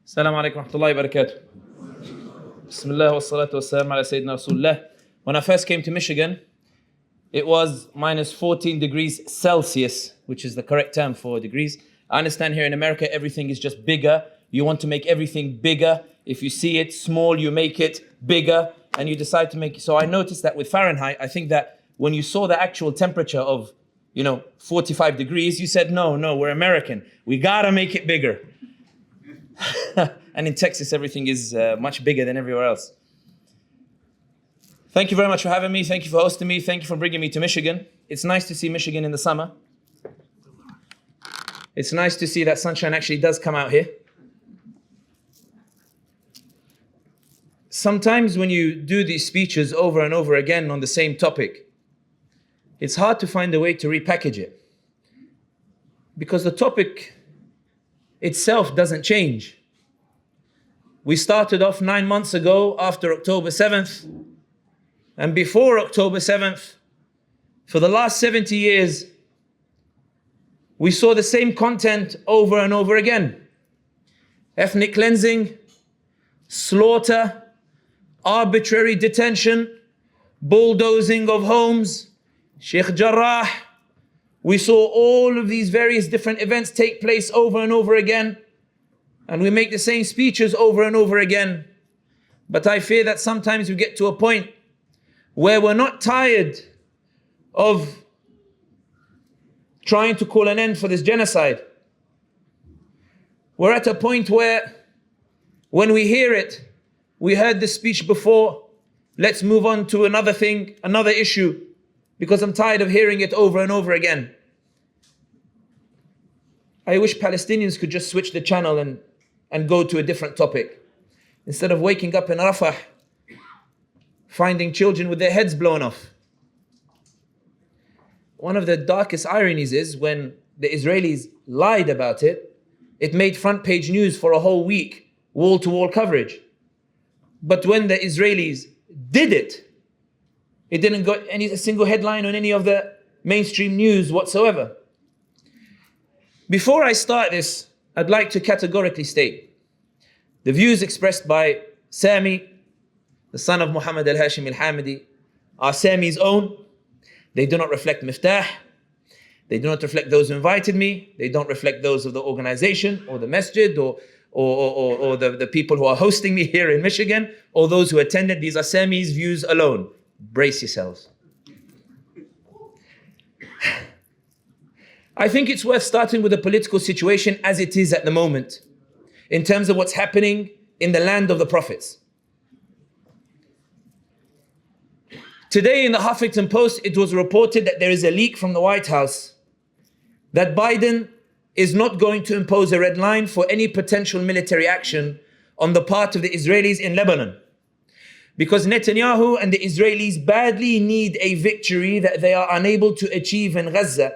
Assalamu alaikum wa rahmatullahi wa barakatuh. Bismillah wa salatu wa salam ala Sayyidina Rasulullah. When I first came to Michigan, it was minus 14 degrees Celsius, which is the correct term for degrees. I understand here in America, everything is just bigger. You want to make everything bigger. If you see it small, you make it bigger, and you decide to make it. So I noticed that with Fahrenheit, I think that when you saw the actual temperature of, 45 degrees, you said, no, we're American. We gotta make it bigger. And in Texas, everything is much bigger than everywhere else. Thank you very much for having me. Thank you for hosting me. Thank you for bringing me to Michigan. It's nice to see Michigan in the summer. It's nice to see that sunshine actually does come out here. Sometimes when you do these speeches over and over again on the same topic, it's hard to find a way to repackage it. Because the topic itself doesn't change. We started off 9 months ago after October 7th, and before October 7th, for the last 70 years, we saw the same content over and over again. Ethnic cleansing, slaughter, arbitrary detention, bulldozing of homes, Sheikh Jarrah. We saw all of these various different events take place over and over again. And we make the same speeches over and over again. But I fear that sometimes we get to a point where we're not tired of trying to call an end for this genocide. We're at a point where when we hear it, we heard this speech before, let's move on to another thing, another issue, because I'm tired of hearing it over and over again. I wish Palestinians could just switch the channel and go to a different topic. Instead of waking up in Rafah, finding children with their heads blown off. One of the darkest ironies is when the Israelis lied about it, it made front page news for a whole week, wall-to-wall coverage. But when the Israelis did it, it didn't got a single headline on any of the mainstream news whatsoever. Before I start this, I'd like to categorically state the views expressed by Sami, the son of Muhammad Al-Hashimi Al-Hamdi, are Sami's own. They do not reflect Miftaah. They do not reflect those who invited me. They don't reflect those of the organization or the masjid or the people who are hosting me here in Michigan or those who attended. These are Sami's views alone. Brace yourselves. I think it's worth starting with the political situation as it is at the moment, in terms of what's happening in the land of the prophets. Today in the Huffington Post, it was reported that there is a leak from the White House that Biden is not going to impose a red line for any potential military action on the part of the Israelis in Lebanon. Because Netanyahu and the Israelis badly need a victory that they are unable to achieve in Gaza.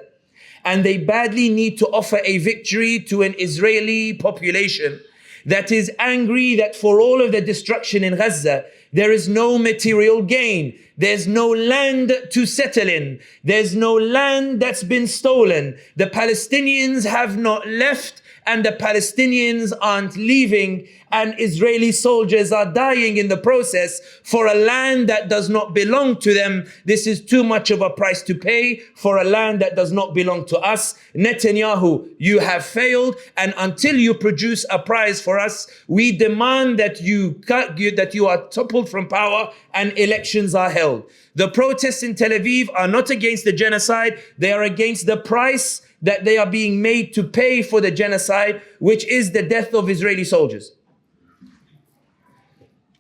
And they badly need to offer a victory to an Israeli population that is angry that for all of the destruction in Gaza, there is no material gain. There's no land to settle in. There's no land that's been stolen. The Palestinians have not left, and the Palestinians aren't leaving, and Israeli soldiers are dying in the process for a land that does not belong to them. This is too much of a price to pay for a land that does not belong to us. Netanyahu, you have failed, and until you produce a prize for us, we demand that you are toppled from power and elections are held. The protests in Tel Aviv are not against the genocide, they are against the price that they are being made to pay for the genocide, which is the death of Israeli soldiers.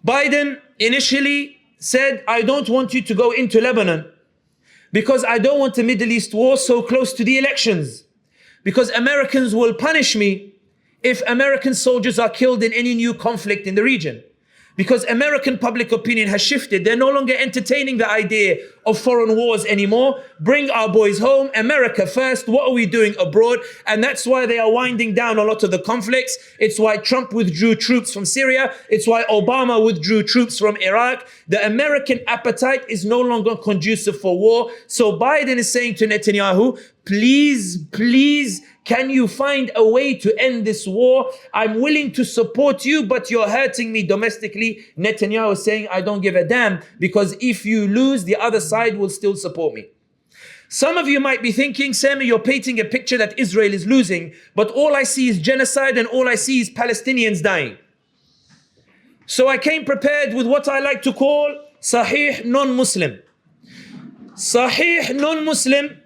Biden initially said, I don't want you to go into Lebanon because I don't want a Middle East war so close to the elections, because Americans will punish me if American soldiers are killed in any new conflict in the region. Because American public opinion has shifted. They're no longer entertaining the idea of foreign wars anymore. Bring our boys home, America first. What are we doing abroad? And that's why they are winding down a lot of the conflicts. It's why Trump withdrew troops from Syria. It's why Obama withdrew troops from Iraq. The American appetite is no longer conducive for war. So Biden is saying to Netanyahu, please Can you find a way to end this war? I'm willing to support you, but you're hurting me domestically. Netanyahu is saying, I don't give a damn, because if you lose, the other side will still support me. Some of you might be thinking, Sammy, you're painting a picture that Israel is losing, but all I see is genocide and all I see is Palestinians dying. So I came prepared with what I like to call Sahih non-Muslim. Sahih non-Muslim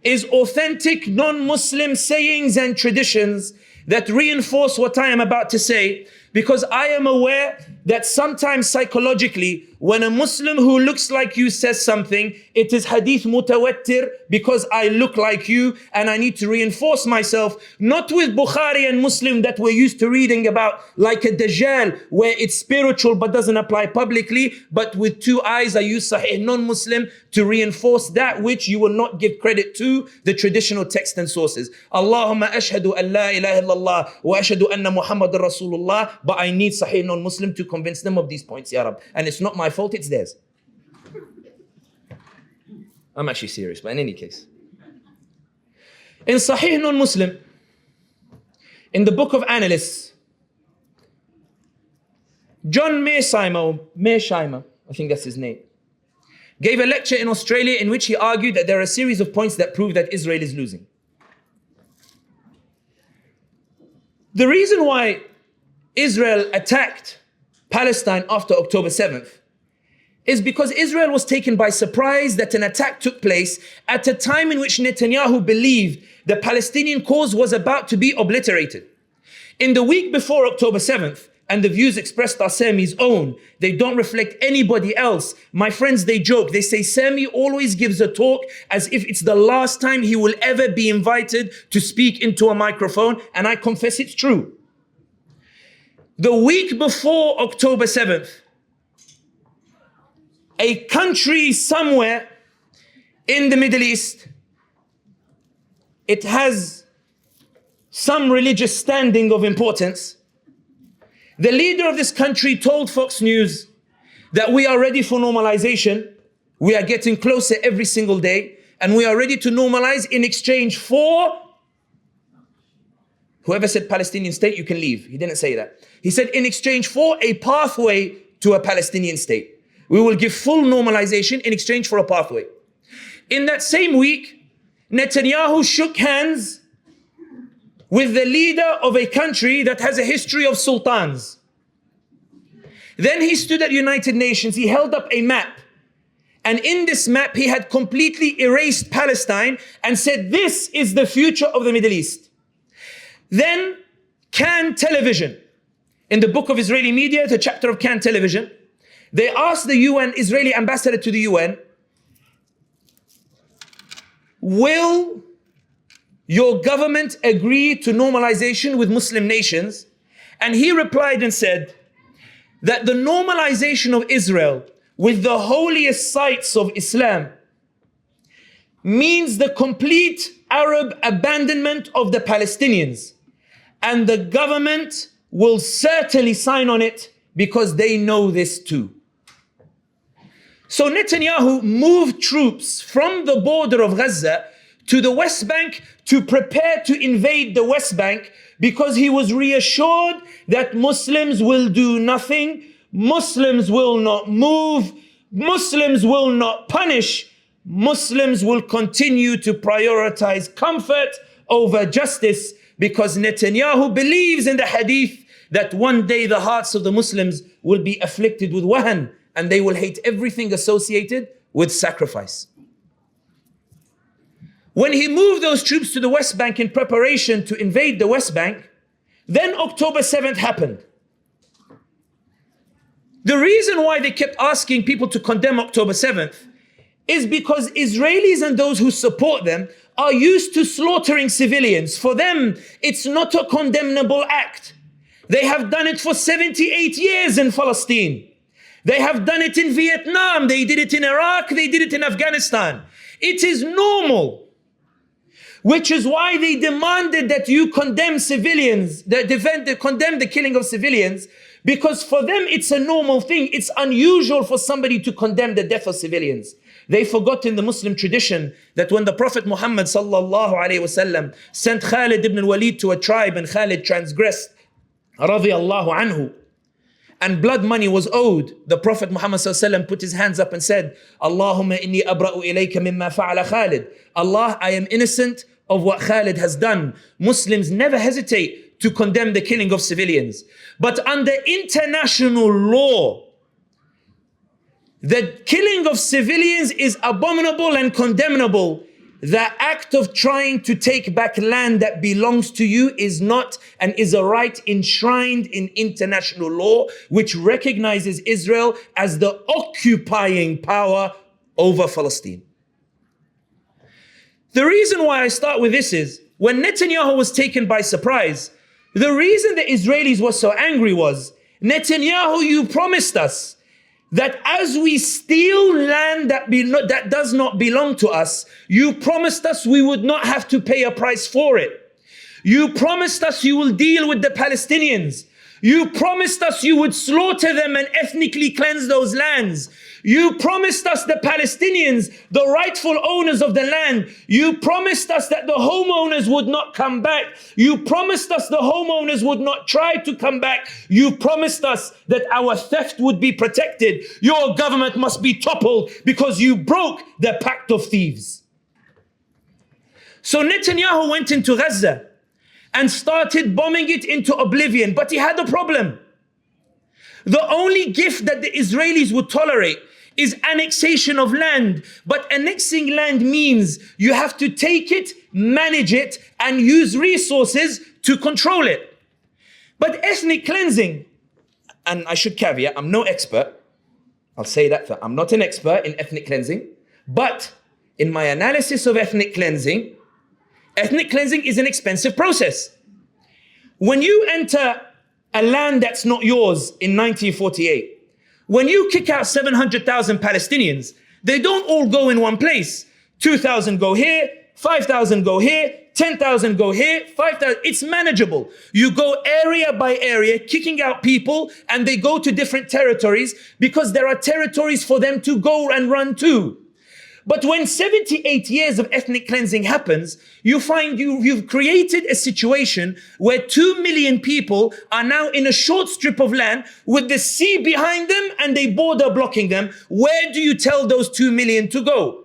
is authentic non-Muslim sayings and traditions that reinforce what I am about to say, because I am aware that sometimes psychologically, when a Muslim who looks like you says something, it is hadith mutawattir because I look like you and I need to reinforce myself, not with Bukhari and Muslim that we're used to reading about like a Dajjal where it's spiritual but doesn't apply publicly, but with two eyes I use Sahih non-Muslim to reinforce that which you will not give credit to, the traditional text and sources. Allahumma ashhadu an la ilaha illallah wa ashhadu anna Muhammadan Rasulullah, but I need Sahih non-Muslim to convince them of these points, Ya Rab. And it's not my fault, it's theirs. I'm actually serious, but in any case. In Sahih non-Muslim, in the book of analysts, John Mearsheimer, I think that's his name, gave a lecture in Australia in which he argued that there are a series of points that prove that Israel is losing. The reason why Israel attacked Palestine after October 7th is because Israel was taken by surprise that an attack took place at a time in which Netanyahu believed the Palestinian cause was about to be obliterated. In the week before October 7th, and the views expressed are Sammy's own, they don't reflect anybody else. My friends, they joke, they say Sammy always gives a talk as if it's the last time he will ever be invited to speak into a microphone, and I confess it's true. The week before October 7th, a country somewhere in the Middle East, it has some religious standing of importance. The leader of this country told Fox News that we are ready for normalization. We are getting closer every single day, and we are ready to normalize in exchange for... Whoever said Palestinian state, you can leave. He didn't say that. He said in exchange for a pathway to a Palestinian state. We will give full normalization in exchange for a pathway. In that same week, Netanyahu shook hands with the leader of a country that has a history of sultans. Then he stood at United Nations, he held up a map. And in this map, he had completely erased Palestine and said, this is the future of the Middle East. Then Can Television, in the book of Israeli media, the chapter of Can Television, they asked the UN, Israeli ambassador to the UN, will your government agree to normalization with Muslim nations? And he replied and said that the normalization of Israel with the holiest sites of Islam means the complete Arab abandonment of the Palestinians. And the government will certainly sign on it because they know this too. So Netanyahu moved troops from the border of Gaza to the West Bank to prepare to invade the West Bank because he was reassured that Muslims will do nothing, Muslims will not move, Muslims will not punish, Muslims will continue to prioritize comfort over justice, because Netanyahu believes in the hadith that one day the hearts of the Muslims will be afflicted with wahan and they will hate everything associated with sacrifice. When he moved those troops to the West Bank in preparation to invade the West Bank, then October 7th happened. The reason why they kept asking people to condemn October 7th is because Israelis and those who support them are used to slaughtering civilians. For them, it's not a condemnable act. They have done it for 78 years in Palestine. They have done it in Vietnam. They did it in Iraq. They did it in Afghanistan. It is normal. which is why they demanded that you condemn civilians, condemn the killing of civilians, because for them it's a normal thing. It's unusual for somebody to condemn the death of civilians. They forgot in the Muslim tradition that when the Prophet Muhammad sallallahu alaihi wasallam sent Khalid ibn al-Walid to a tribe and Khalid transgressed, radiyallahu anhu, and blood money was owed, the Prophet Muhammad sallallahu alaihi wasallam put his hands up and said, Allahumma inni abra'u ilayka mimma fa'ala Khalid. Allah, I am innocent of what Khalid has done. Muslims never hesitate to condemn the killing of civilians. But under international law, the killing of civilians is abominable and condemnable. The act of trying to take back land that belongs to you is not and is a right enshrined in international law, which recognizes Israel as the occupying power over Palestine. The reason why I start with this is, when Netanyahu was taken by surprise, the reason the Israelis were so angry was, Netanyahu, you promised us that as we steal land that does not belong to us, you promised us we would not have to pay a price for it. You promised us you will deal with the Palestinians. You promised us you would slaughter them and ethnically cleanse those lands. You promised us the Palestinians, the rightful owners of the land. You promised us that the homeowners would not come back. You promised us the homeowners would not try to come back. You promised us that our theft would be protected. Your government must be toppled because you broke the pact of thieves. So Netanyahu went into Gaza and started bombing it into oblivion. But he had a problem. The only gift that the Israelis would tolerate is annexation of land. But annexing land means you have to take it, manage it, and use resources to control it. But ethnic cleansing, and I should caveat, I'm no expert. I'll say that, I'm not an expert in ethnic cleansing. But in my analysis of ethnic cleansing is an expensive process. When you enter a land that's not yours in 1948, when you kick out 700,000 Palestinians, they don't all go in one place. 2,000 go here, 5,000 go here, 10,000 go here, 5,000. It's manageable. You go area by area, kicking out people, and they go to different territories because there are territories for them to go and run to. But when 78 years of ethnic cleansing happens, you find you've created a situation where 2 million people are now in a short strip of land with the sea behind them and a border blocking them. Where do you tell those 2 million to go?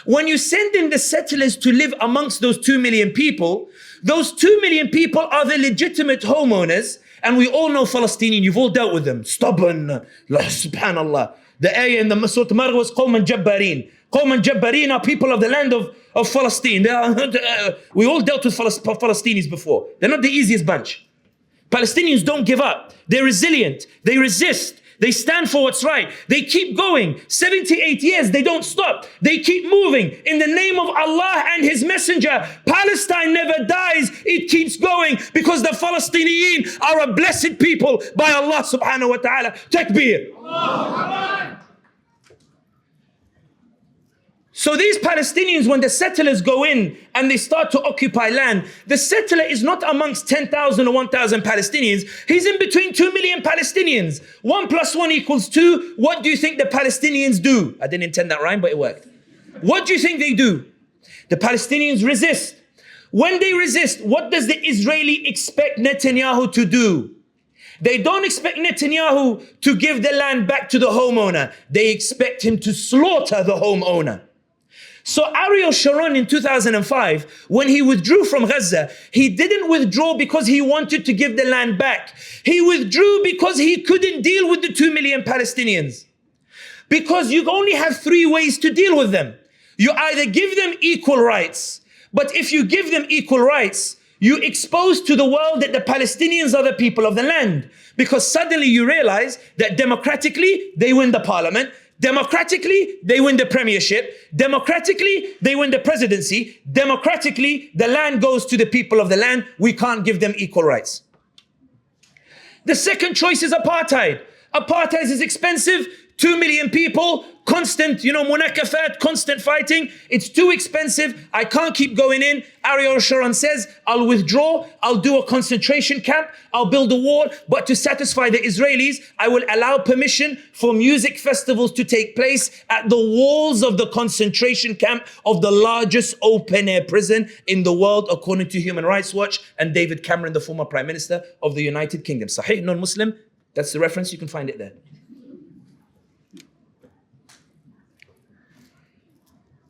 When you send in the settlers to live amongst those 2 million people, those 2 million people are the legitimate homeowners. And we all know Palestinian, you've all dealt with them. Stubborn, subhanallah. The ayah in the Surah Maryam was قوما جبارين. قوما جبارين are people of the land of Palestine. We all dealt with Palestinians before. They're not the easiest bunch. Palestinians don't give up. They're resilient. They resist. They stand for what's right. They keep going. 78 years, they don't stop. They keep moving. In the name of Allah and His Messenger, Palestine never dies. It keeps going because the Palestinians are a blessed people by Allah subhanahu wa ta'ala. Takbir. So these Palestinians, when the settlers go in and they start to occupy land, the settler is not amongst 10,000 or 1,000 Palestinians. He's in between 2 million Palestinians. 1 + 1 = 2. What do you think the Palestinians do? I didn't intend that rhyme, but it worked. What do you think they do? The Palestinians resist. When they resist, what does the Israeli expect Netanyahu to do? They don't expect Netanyahu to give the land back to the homeowner. They expect him to slaughter the homeowner. So Ariel Sharon in 2005, when he withdrew from Gaza, he didn't withdraw because he wanted to give the land back. He withdrew because he couldn't deal with the 2 million Palestinians. Because you only have 3 ways to deal with them. You either give them equal rights, but if you give them equal rights, you expose to the world that the Palestinians are the people of the land. Because suddenly you realize that democratically, they win the parliament. Democratically, they win the premiership. Democratically, they win the presidency. Democratically, the land goes to the people of the land. We can't give them equal rights. The second choice is apartheid. Apartheid is expensive. 2 million people constant, munakafat, constant fighting. It's too expensive. I can't keep going in. Ariel Sharon says, I'll withdraw. I'll do a concentration camp. I'll build a wall. But to satisfy the Israelis, I will allow permission for music festivals to take place at the walls of the concentration camp of the largest open-air prison in the world, according to Human Rights Watch and David Cameron, the former Prime Minister of the United Kingdom. Sahih, non-Muslim. That's the reference. You can find it there.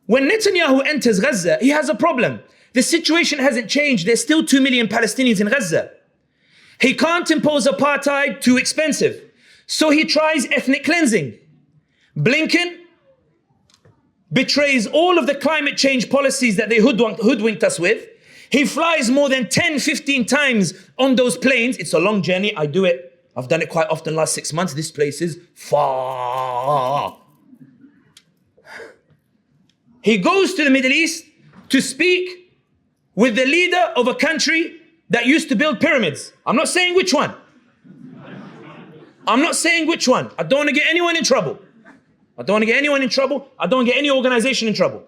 When Netanyahu enters Gaza, he has a problem. The situation hasn't changed. There's still 2 million Palestinians in Gaza. He can't impose apartheid, too expensive. So he tries ethnic cleansing. Blinken betrays all of the climate change policies that they hoodwinked us with. He flies more than 10, 15 times on those planes. It's a long journey. I do it. I've done it quite often last 6 months. This place is far. He goes to the Middle East to speak with the leader of a country that used to build pyramids. I'm not saying which one. I'm not saying which one. I don't want to get anyone in trouble. I don't want to get anyone in trouble. I don't want to get any organization in trouble.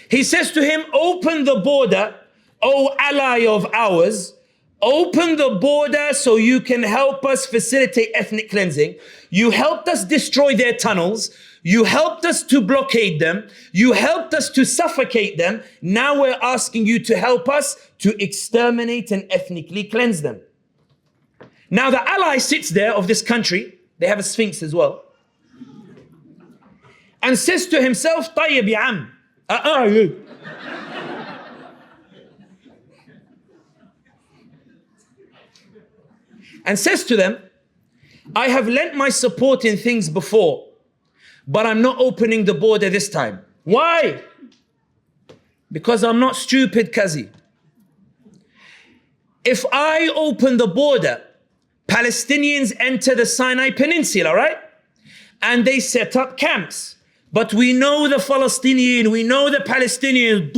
He says to him, open the border, O ally of ours. Open the border so you can help us facilitate ethnic cleansing. You helped us destroy their tunnels. You helped us to blockade them. You helped us to suffocate them. Now we're asking you to help us to exterminate and ethnically cleanse them. Now the ally sits there of this country. They have a sphinx as well. And says to himself, طيب يا عم. And says to them, I have lent my support in things before, but I'm not opening the border this time. Why? Because I'm not stupid, Kazi. If I open the border, Palestinians enter the Sinai Peninsula, right? And they set up camps. But we know the Palestinian, we know the Palestinians,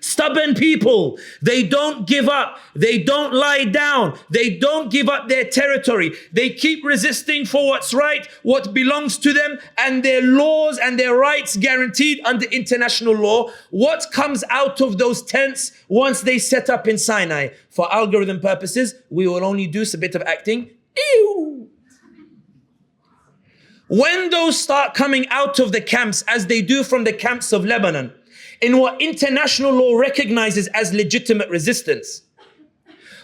stubborn people. They don't give up. They don't lie down. They don't give up their territory. They keep resisting for what's right, what belongs to them, and their laws and their rights guaranteed under international law. What comes out of those tents once they set up in Sinai? For algorithm purposes, we will only do a bit of acting. Ew. When those start coming out of the camps, as they do from the camps of Lebanon, in what international law recognizes as legitimate resistance,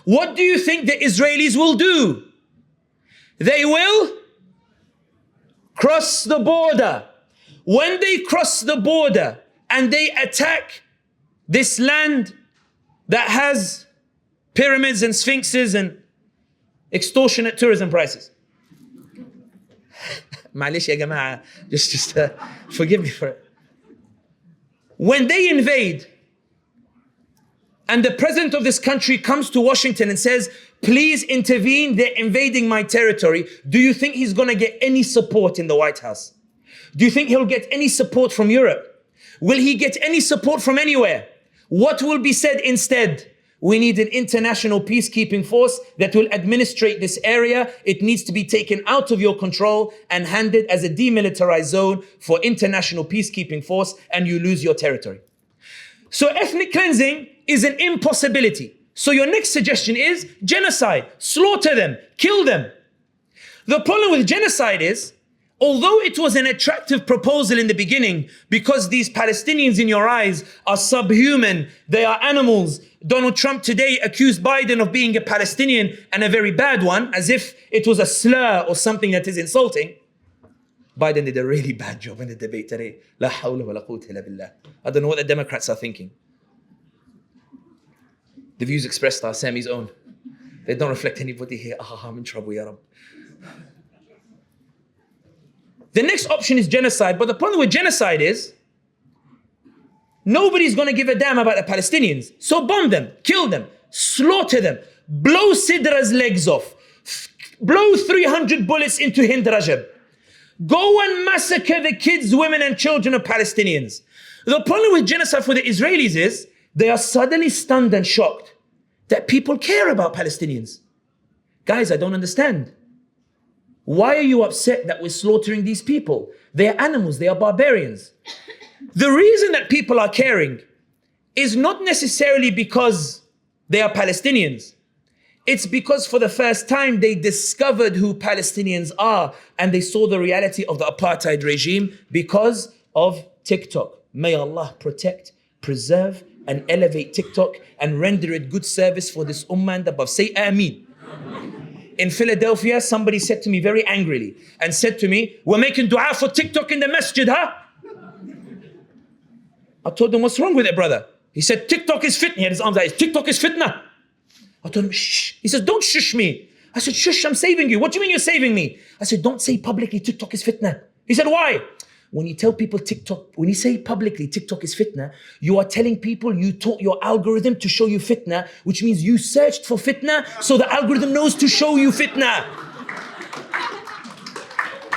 what do you think the Israelis will do? They will cross the border. When they cross the border and they attack this land that has pyramids and sphinxes and extortionate tourism prices. معلش يا جماعة, just forgive me for it. When they invade and the president of this country comes to Washington and says, please intervene, they're invading my territory, do you think he's going to get any support in the White House? Do you think he'll get any support from Europe? Will he get any support from anywhere? What will be said instead? We need an international peacekeeping force that will administrate this area. It needs to be taken out of your control and handed as a demilitarized zone for international peacekeeping force, and you lose your territory. So ethnic cleansing is an impossibility. So your next suggestion is genocide. Slaughter them, kill them. The problem with genocide is, although it was an attractive proposal in the beginning, because these Palestinians in your eyes are subhuman, they are animals. Donald Trump today accused Biden of being a Palestinian and a very bad one, as if it was a slur or something that is insulting. Biden did a really bad job in the debate today. La hawla wa la quwwata illa billah. I don't know what the Democrats are thinking. The views expressed are Sammy's own. They don't reflect anybody here. I'm in trouble, ya Rab. The next option is genocide, but the problem with genocide is nobody's going to give a damn about the Palestinians. So bomb them, kill them, slaughter them, blow Sidra's legs off, blow 300 bullets into Hind Rajab. Go and massacre the kids, women and children of Palestinians. The problem with genocide for the Israelis is they are suddenly stunned and shocked that people care about Palestinians. Guys, I don't understand. Why are you upset that we're slaughtering these people? They are animals, they are barbarians. The reason that people are caring is not necessarily because they are Palestinians. It's because for the first time they discovered who Palestinians are and they saw the reality of the apartheid regime because of TikTok. May Allah protect, preserve and elevate TikTok and render it good service for this ummah and above. Say Ameen. In Philadelphia, somebody said to me very angrily and said to me, we're making dua for TikTok in the masjid, huh? I told him, what's wrong with it, brother? He said, TikTok is fitna. He had his arms out. TikTok is fitna. I told him, shh. He says, don't shush me. I said, shush, I'm saving you. What do you mean you're saving me? I said, don't say publicly TikTok is fitna. He said, why? When you tell people TikTok, when you say publicly TikTok is fitna, you are telling people you taught your algorithm to show you fitna, which means you searched for fitna, so the algorithm knows to show you fitna.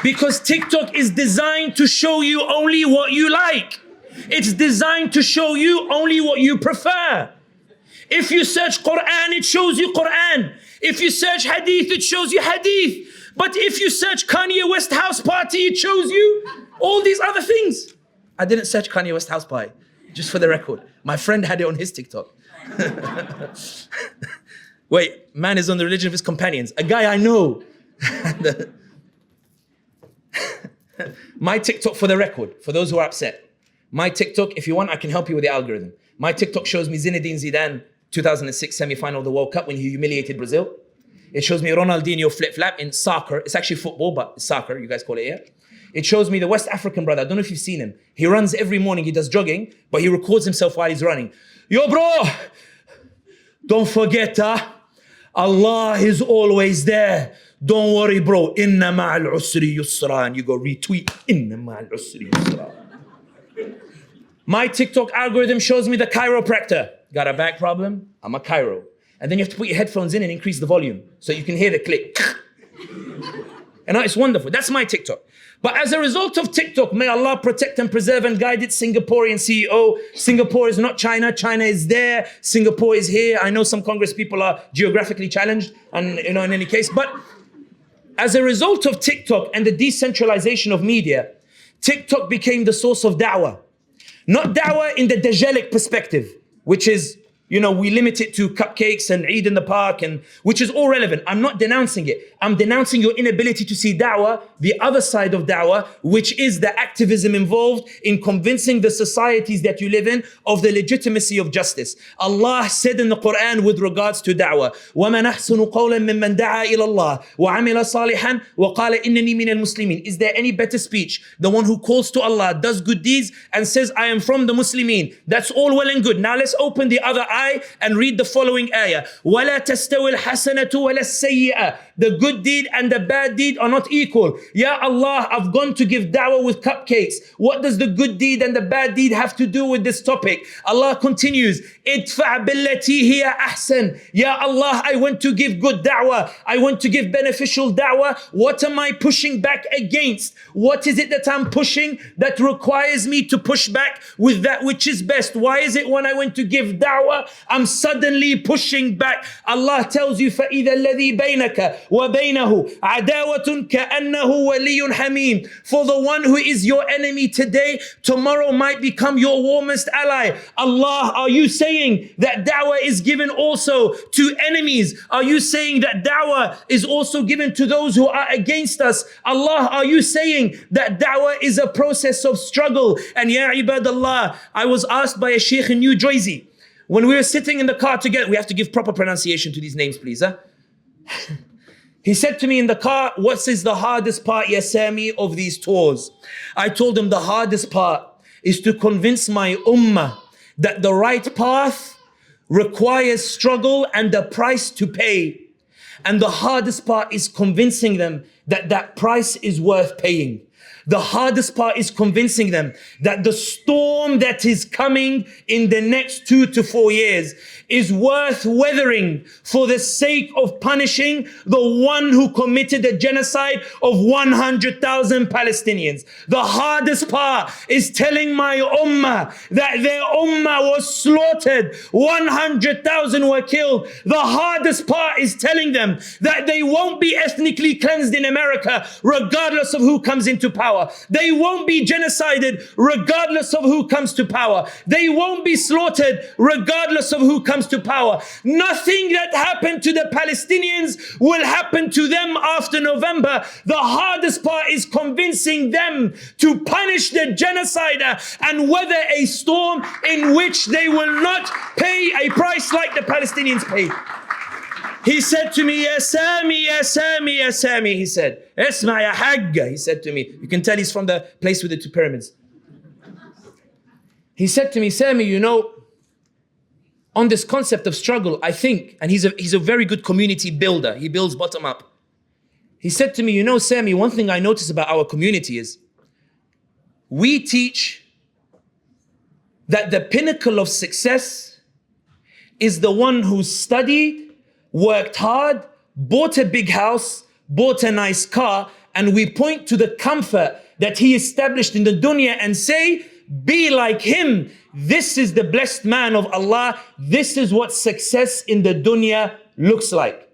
Because TikTok is designed to show you only what you like. It's designed to show you only what you prefer. If you search Quran, it shows you Quran. If you search Hadith, it shows you Hadith. But if you search Kanye West house party, it shows you all these other things. I didn't search Kanye West house party, just for the record. My friend had it on his TikTok. Wait, man is on the religion of his companions. A guy I know. My TikTok, for the record, for those who are upset. My TikTok, if you want, I can help you with the algorithm. My TikTok shows me Zinedine Zidane, 2006 semi-final of the World Cup when he humiliated Brazil. It shows me Ronaldinho flip-flap in soccer. It's actually football, but it's soccer, you guys call it here. It shows me the West African brother. I don't know if you've seen him. He runs every morning, he does jogging, but he records himself while he's running. Yo, bro, don't forget, Allah is always there. Don't worry, bro. Inna ma'al usri yusra. And you go retweet. Inna ma'al usri yusra. My TikTok algorithm shows me the chiropractor. Got a back problem? I'm a chiro. And then you have to put your headphones in and increase the volume so you can hear the click. And it's wonderful. That's my TikTok. But as a result of TikTok, may Allah protect and preserve and guide its Singaporean CEO. Singapore is not China. China is there. Singapore is here. I know some Congress people are geographically challenged, and in any case. But as a result of TikTok and the decentralization of media, TikTok became the source of da'wah. Not da'wah in the Dajjalic perspective, which is, we limit it to cupcakes and Eid in the park, and which is all relevant. I'm not denouncing it. I'm denouncing your inability to see da'wah, the other side of da'wah, which is the activism involved in convincing the societies that you live in of the legitimacy of justice. Allah said in the Quran with regards to da'wah, وَمَنْ أَحْسَنُ قَوْلًا مِمَّنْ دَعَا إِلَى اللَّهِ وَعَمِلَ صَالِحًا وَقَالَ إِنَّنِي مِنَ الْمُسْلِمِينَ. Is there any better speech? The one who calls to Allah, does good deeds, and says, I am from the Muslimin. That's all well and good. Now let's open the other eye and read the following ayah. وَلَا تَسْتَوِي الْحَسَنَةُ وَلَا السَّيِّئَةُ. The good deed and the bad deed are not equal. Ya Allah, I've gone to give da'wah with cupcakes. What does the good deed and the bad deed have to do with this topic? Allah continues, idfa' billati hiya ahsan. Ya Allah, I went to give good da'wah. I went to give beneficial da'wah. What am I pushing back against? What is it that I'm pushing that requires me to push back with that which is best? Why is it when I went to give da'wah, I'm suddenly pushing back? Allah tells you, فَإِذَا الَّذِي بَيْنَكَ وَبَيْنَهُ عَدَاوَةٌ كَأَنَّهُ وَلِيٌّ حَمِيمٌ. For the one who is your enemy today, tomorrow might become your warmest ally. Allah, are you saying that da'wah is given also to enemies? Are you saying that da'wah is also given to those who are against us? Allah, are you saying that da'wah is a process of struggle? And ya ibadallah, I was asked by a sheikh in New Jersey, when we were sitting in the car together, we have to give proper pronunciation to these names, please. He said to me in the car, what is the hardest part, ya Sami, of these tours? I told him the hardest part is to convince my ummah that the right path requires struggle and a price to pay. And the hardest part is convincing them that that price is worth paying. The hardest part is convincing them that the storm that is coming in the next 2 to 4 years is worth weathering for the sake of punishing the one who committed the genocide of 100,000 Palestinians. The hardest part is telling my ummah that their ummah was slaughtered, 100,000 were killed. The hardest part is telling them that they won't be ethnically cleansed in America regardless of who comes into power. They won't be genocided regardless of who comes to power. They won't be slaughtered regardless of who comes to power. Nothing that happened to the Palestinians will happen to them after November. The hardest part is convincing them to punish the genocider and weather a storm in which they will not pay a price like the Palestinians paid. He said to me, Ya Sami, Ya Sami, Ya Sami. He said, Isma ya Hagga. He said to me, you can tell he's from the place with the 2 pyramids. He said to me, Sami, you know, on this concept of struggle, I think, and he's a very good community builder. He builds bottom up. He said to me, you know, Sami, one thing I notice about our community is we teach that the pinnacle of success is the one who studied, worked hard, bought a big house, bought a nice car, and we point to the comfort that he established in the dunya and say, be like him. This is the blessed man of Allah. This is what success in the dunya looks like.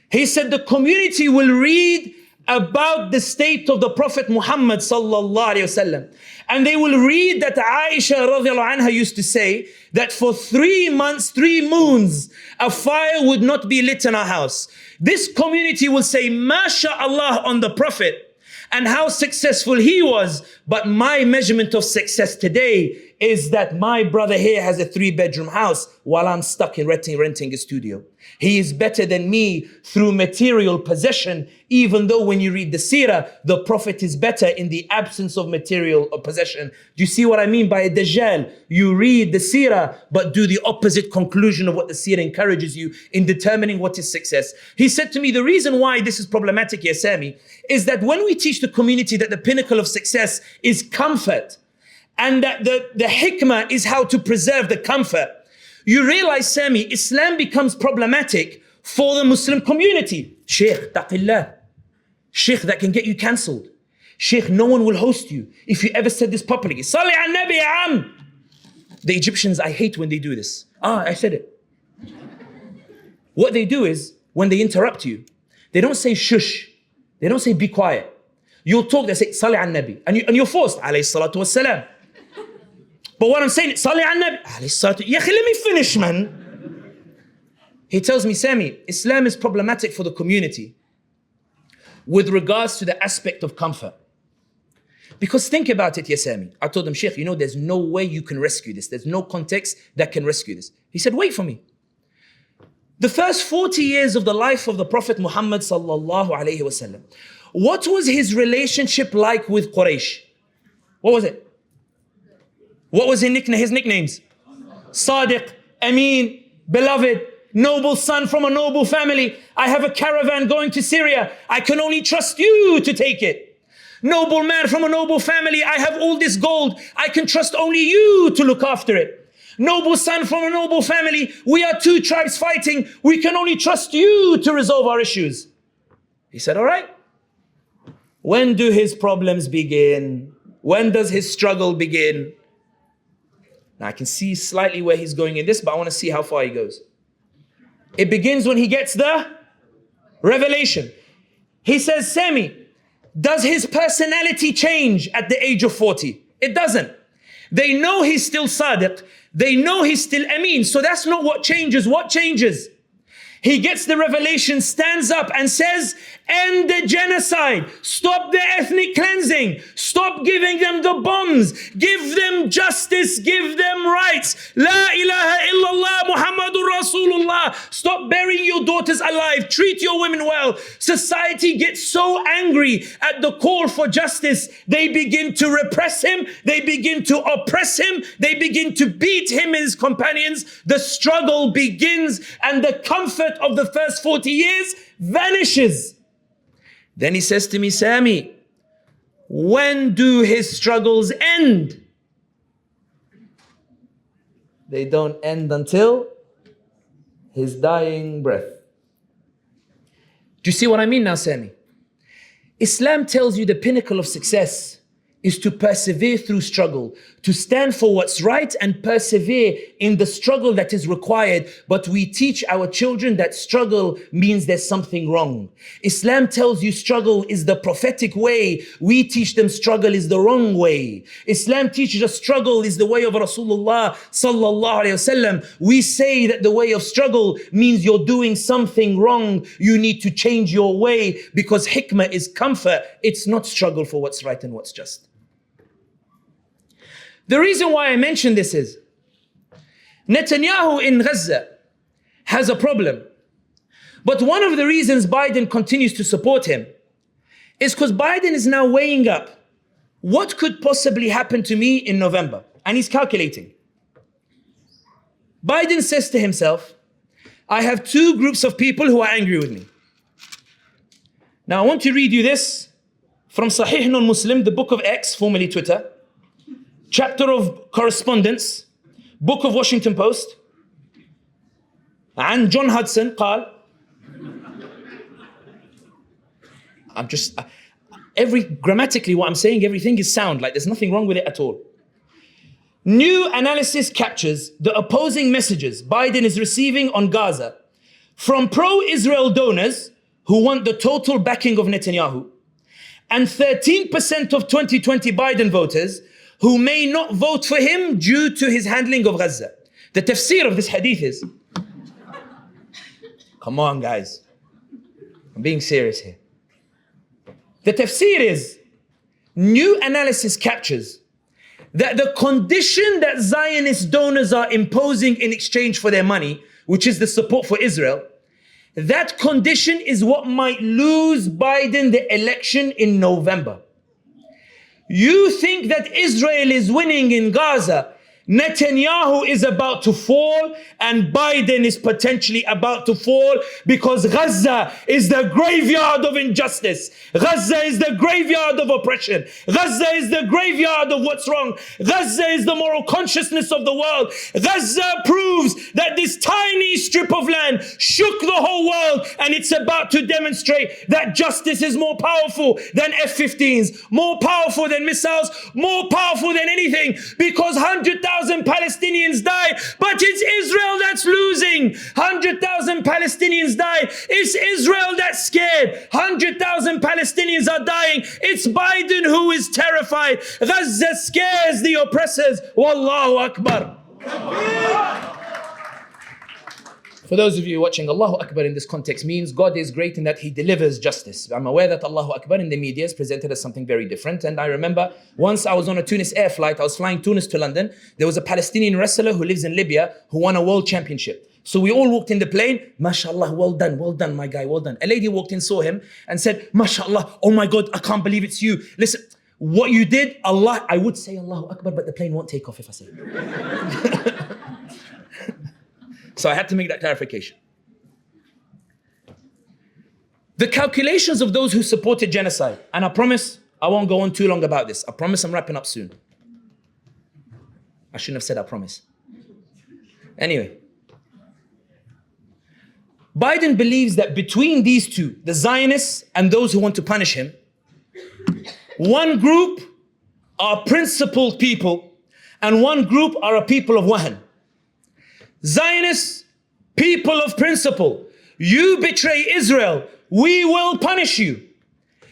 He said the community will read about the state of the Prophet Muhammad sallallahu alaihi wasallam. And they will read that Aisha radiallahu anha used to say that for 3 months, 3 moons, a fire would not be lit in our house. This community will say, MashaAllah on the Prophet and how successful he was. But my measurement of success today is that my brother here has a 3-bedroom house while I'm stuck in renting a studio. He is better than me through material possession, even though when you read the seerah, the Prophet is better in the absence of material or possession. Do you see what I mean by a dajjal? You read the seerah, but do the opposite conclusion of what the seerah encourages you in determining what is success. He said to me, the reason why this is problematic, Ya Sami, is that when we teach the community that the pinnacle of success is comfort, and that the hikmah is how to preserve the comfort, you realize, Sami, Islam becomes problematic for the Muslim community. Sheikh, taqillah. Sheikh, that can get you cancelled. Sheikh, no one will host you if you ever said this publicly. Salli al Nabi ya am. The Egyptians, I hate when they do this. I said it. What they do is, when they interrupt you, they don't say shush. They don't say be quiet. You'll talk, they say Salli al Nabi. And you're forced, alayhi salatu wassalam. But what I'm saying, Salli al Nabi, alayhi salatu, let me finish, man. He tells me, Sami, Islam is problematic for the community with regards to the aspect of comfort. Because think about it, Ya Sami. I told him, Sheikh, you know, there's no way you can rescue this. There's no context that can rescue this. He said, wait for me. The first 40 years of the life of the Prophet Muhammad sallallahu alayhi wasallam, what was his relationship like with Quraysh? What was it? What was his nicknames? Sadiq, Amin, beloved, noble son from a noble family. I have a caravan going to Syria. I can only trust you to take it. Noble man from a noble family. I have all this gold. I can trust only you to look after it. Noble son from a noble family. We are 2 tribes fighting. We can only trust you to resolve our issues. He said, all right. When do his problems begin? When does his struggle begin? Now I can see slightly where he's going in this, but I want to see how far he goes. It begins when he gets the revelation. He says, Sami, does his personality change at the age of 40? It doesn't. They know he's still Sadiq. They know he's still Amin. So that's not what changes. What changes? He gets the revelation, stands up and says, end the genocide. Stop the ethnic cleansing. Stop giving them the bombs. Give them justice. Give them rights. La ilaha illallah Muhammadur Rasulullah. Stop burying your daughters alive. Treat your women well. Society gets so angry at the call for justice. They begin to repress him. They begin to oppress him. They begin to beat him and his companions. The struggle begins and the comfort of the first 40 years vanishes. Then he says to me, Sami, When do his struggles end? They don't end until his dying breath. Do you see what I mean now, Sami? Islam tells you the pinnacle of success is to persevere through struggle, to stand for what's right and persevere in the struggle that is required. But we teach our children that struggle means there's something wrong. Islam tells you struggle is the prophetic way. We teach them struggle is the wrong way. Islam teaches us struggle is the way of Rasulullah sallallahu alayhi wasallam. We say that the way of struggle means you're doing something wrong. You need to change your way because hikmah is comfort. It's not struggle for what's right and what's just. The reason why I mention this is Netanyahu in Gaza has a problem. But one of the reasons Biden continues to support him is because Biden is now weighing up what could possibly happen to me in November. And he's calculating. Biden says to himself, I have two groups of people who are angry with me. Now I want to read you this from Sahih non-Muslim, the book of X, formerly Twitter. Chapter of correspondence, book of Washington Post, and John Hudson قال grammatically what I'm saying, everything is sound, like there's nothing wrong with it at all. New analysis captures the opposing messages Biden is receiving on Gaza from pro-Israel donors who want the total backing of Netanyahu and 13% of 2020 Biden voters who may not vote for him due to his handling of Gaza. The tafsir of this hadith is, come on guys, I'm being serious here. The tafsir is, new analysis captures that the condition that Zionist donors are imposing in exchange for their money, which is the support for Israel, that condition is what might lose Biden the election in November. You think that Israel is winning in Gaza, Netanyahu is about to fall and Biden is potentially about to fall because Gaza is the graveyard of injustice. Gaza is the graveyard of oppression. Gaza is the graveyard of what's wrong. Gaza is the moral consciousness of the world. Gaza proves that this tiny strip of land shook the whole world, and it's about to demonstrate that justice is more powerful than F-15s, more powerful than missiles, more powerful than anything, because 100,000 Palestinians died, but it's Israel that's losing. 100,000 Palestinians died. It's Israel that's scared. 100,000 Palestinians are dying. It's Biden who is terrified. Gaza scares the oppressors. Wallahu Akbar. For those of you watching, Allahu Akbar in this context means God is great in that He delivers justice. I'm aware that Allahu Akbar in the media is presented as something very different. And I remember once I was on a Tunis air flight, I was flying Tunis to London. There was a Palestinian wrestler who lives in Libya who won a world championship. So we all walked in the plane, MashaAllah, well done, my guy, well done. A lady walked in, saw him and said, MashaAllah, oh my God, I can't believe it's you. Listen, what you did, Allah, I would say Allahu Akbar, but the plane won't take off if I say it. So I had to make that clarification. The calculations of those who supported genocide, and I promise I won't go on too long about this. I promise I'm wrapping up soon. I shouldn't have said I promise. Anyway, Biden believes that between these two, the Zionists and those who want to punish him, one group are principled people and one group are a people of wahan. Zionists, people of principle, you betray Israel, we will punish you.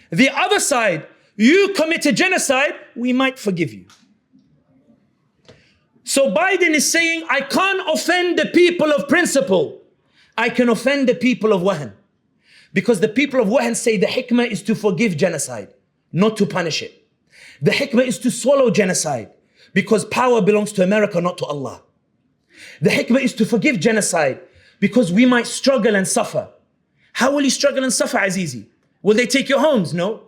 The other side, you committed genocide, we might forgive you. So Biden is saying, I can't offend the people of principle. I can offend the people of wahan. Because the people of wahan say the hikmah is to forgive genocide, not to punish it. The hikmah is to swallow genocide because power belongs to America, not to Allah. The hikmah is to forgive genocide because we might struggle and suffer. How will you struggle and suffer, Azizi? Will they take your homes? No.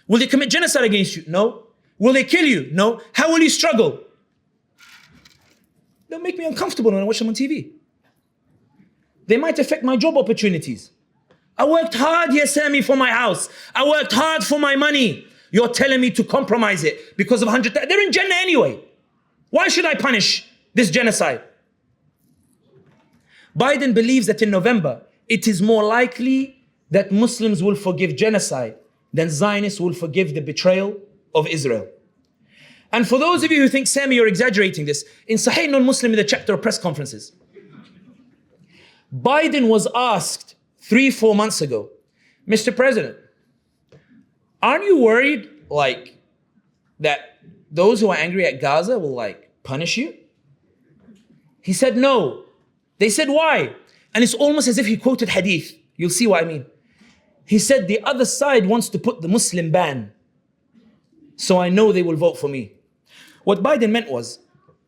Will they commit genocide against you? No. Will they kill you? No. How will you struggle? They'll make me uncomfortable when I watch them on TV. They might affect my job opportunities. I worked hard here, Sami, for my house. I worked hard for my money. You're telling me to compromise it because of 100. They're in Jannah anyway. Why should I punish this genocide? Biden believes that in November, it is more likely that Muslims will forgive genocide than Zionists will forgive the betrayal of Israel. And for those of you who think, Sami, you're exaggerating this, in Sahih non-Muslim in the chapter of press conferences, Biden was asked 3-4 months ago, Mr. President, aren't you worried that those who are angry at Gaza will punish you? He said no. They said why? And it's almost as if he quoted hadith. You'll see what I mean. He said the other side wants to put the Muslim ban, so I know they will vote for me. What Biden meant was,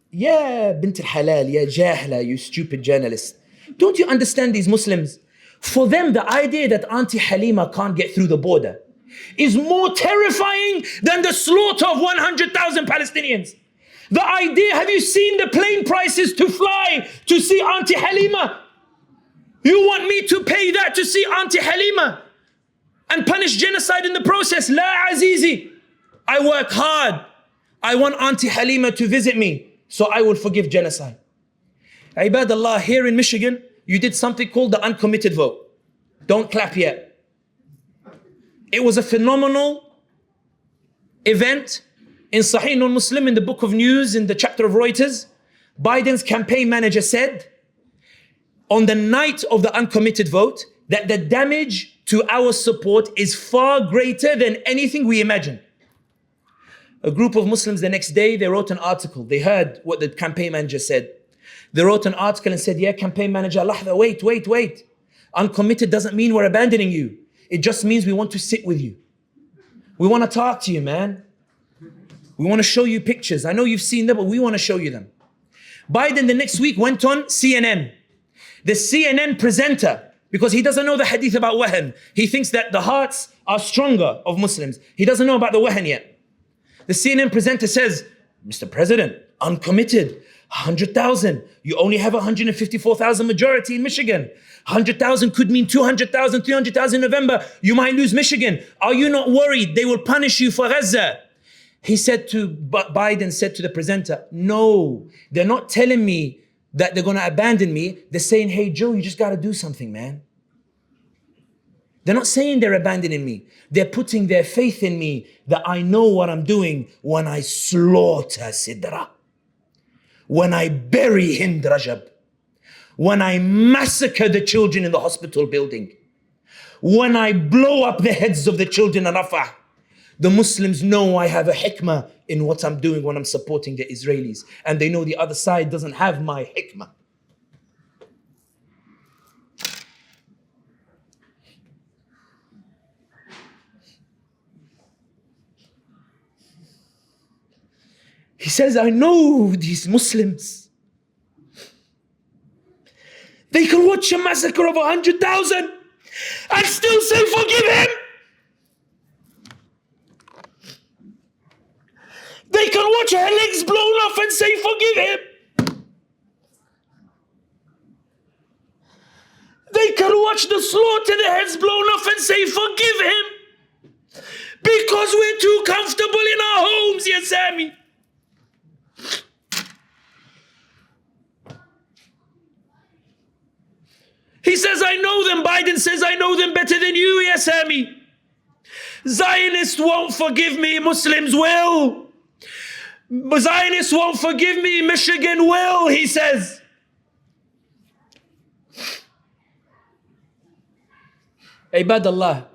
yeah, bint al-halal, yeah, jahla, you stupid journalist. Don't you understand these Muslims? For them, the idea that Auntie Halima can't get through the border is more terrifying than the slaughter of 100,000 Palestinians. The idea, have you seen the plane prices to fly to see Auntie Halima? You want me to pay that to see Auntie Halima and punish genocide in the process? La Azizi. I work hard. I want Auntie Halima to visit me, so I will forgive genocide. Ibadallah, here in Michigan, you did something called the uncommitted vote. Don't clap yet. It was a phenomenal event in Sahih non-Muslim, in the book of news, in the chapter of Reuters. Biden's campaign manager said on the night of the uncommitted vote that the damage to our support is far greater than anything we imagined. A group of Muslims the next day, they wrote an article. They heard what the campaign manager said. They wrote an article and said, yeah, campaign manager, lahza, wait. Uncommitted doesn't mean we're abandoning you. It just means we want to sit with you. We want to talk to you, man. We want to show you pictures. I know you've seen them, but we want to show you them. Biden the next week went on CNN. The CNN presenter, because he doesn't know the hadith about wahan. He thinks that the hearts are stronger of Muslims. He doesn't know about the wahan yet. The CNN presenter says, Mr. President, uncommitted, 100,000. You only have 154,000 majority in Michigan. 100,000 could mean 200,000, 300,000 in November. You might lose Michigan. Are you not worried they will punish you for Gaza? Biden said to the presenter, no, they're not telling me that they're going to abandon me. They're saying, hey, Joe, you just got to do something, man. They're not saying they're abandoning me. They're putting their faith in me that I know what I'm doing when I slaughter Sidra, when I bury Hind Rajab, when I massacre the children in the hospital building, when I blow up the heads of the children in Rafah. The Muslims know I have a hikmah in what I'm doing when I'm supporting the Israelis. And they know the other side doesn't have my hikmah. He says, I know these Muslims. They can watch a massacre of 100,000 and still say, forgive him. They can watch her legs blown off and say, forgive him. They can watch the slaughter, the heads blown off and say, forgive him. Because we're too comfortable in our homes, ya Sami. He says, I know them. Biden says, I know them better than you, ya Sami. Zionists won't forgive me, Muslims will. Zionists won't forgive me, Michigan will, he says. Ibadallah.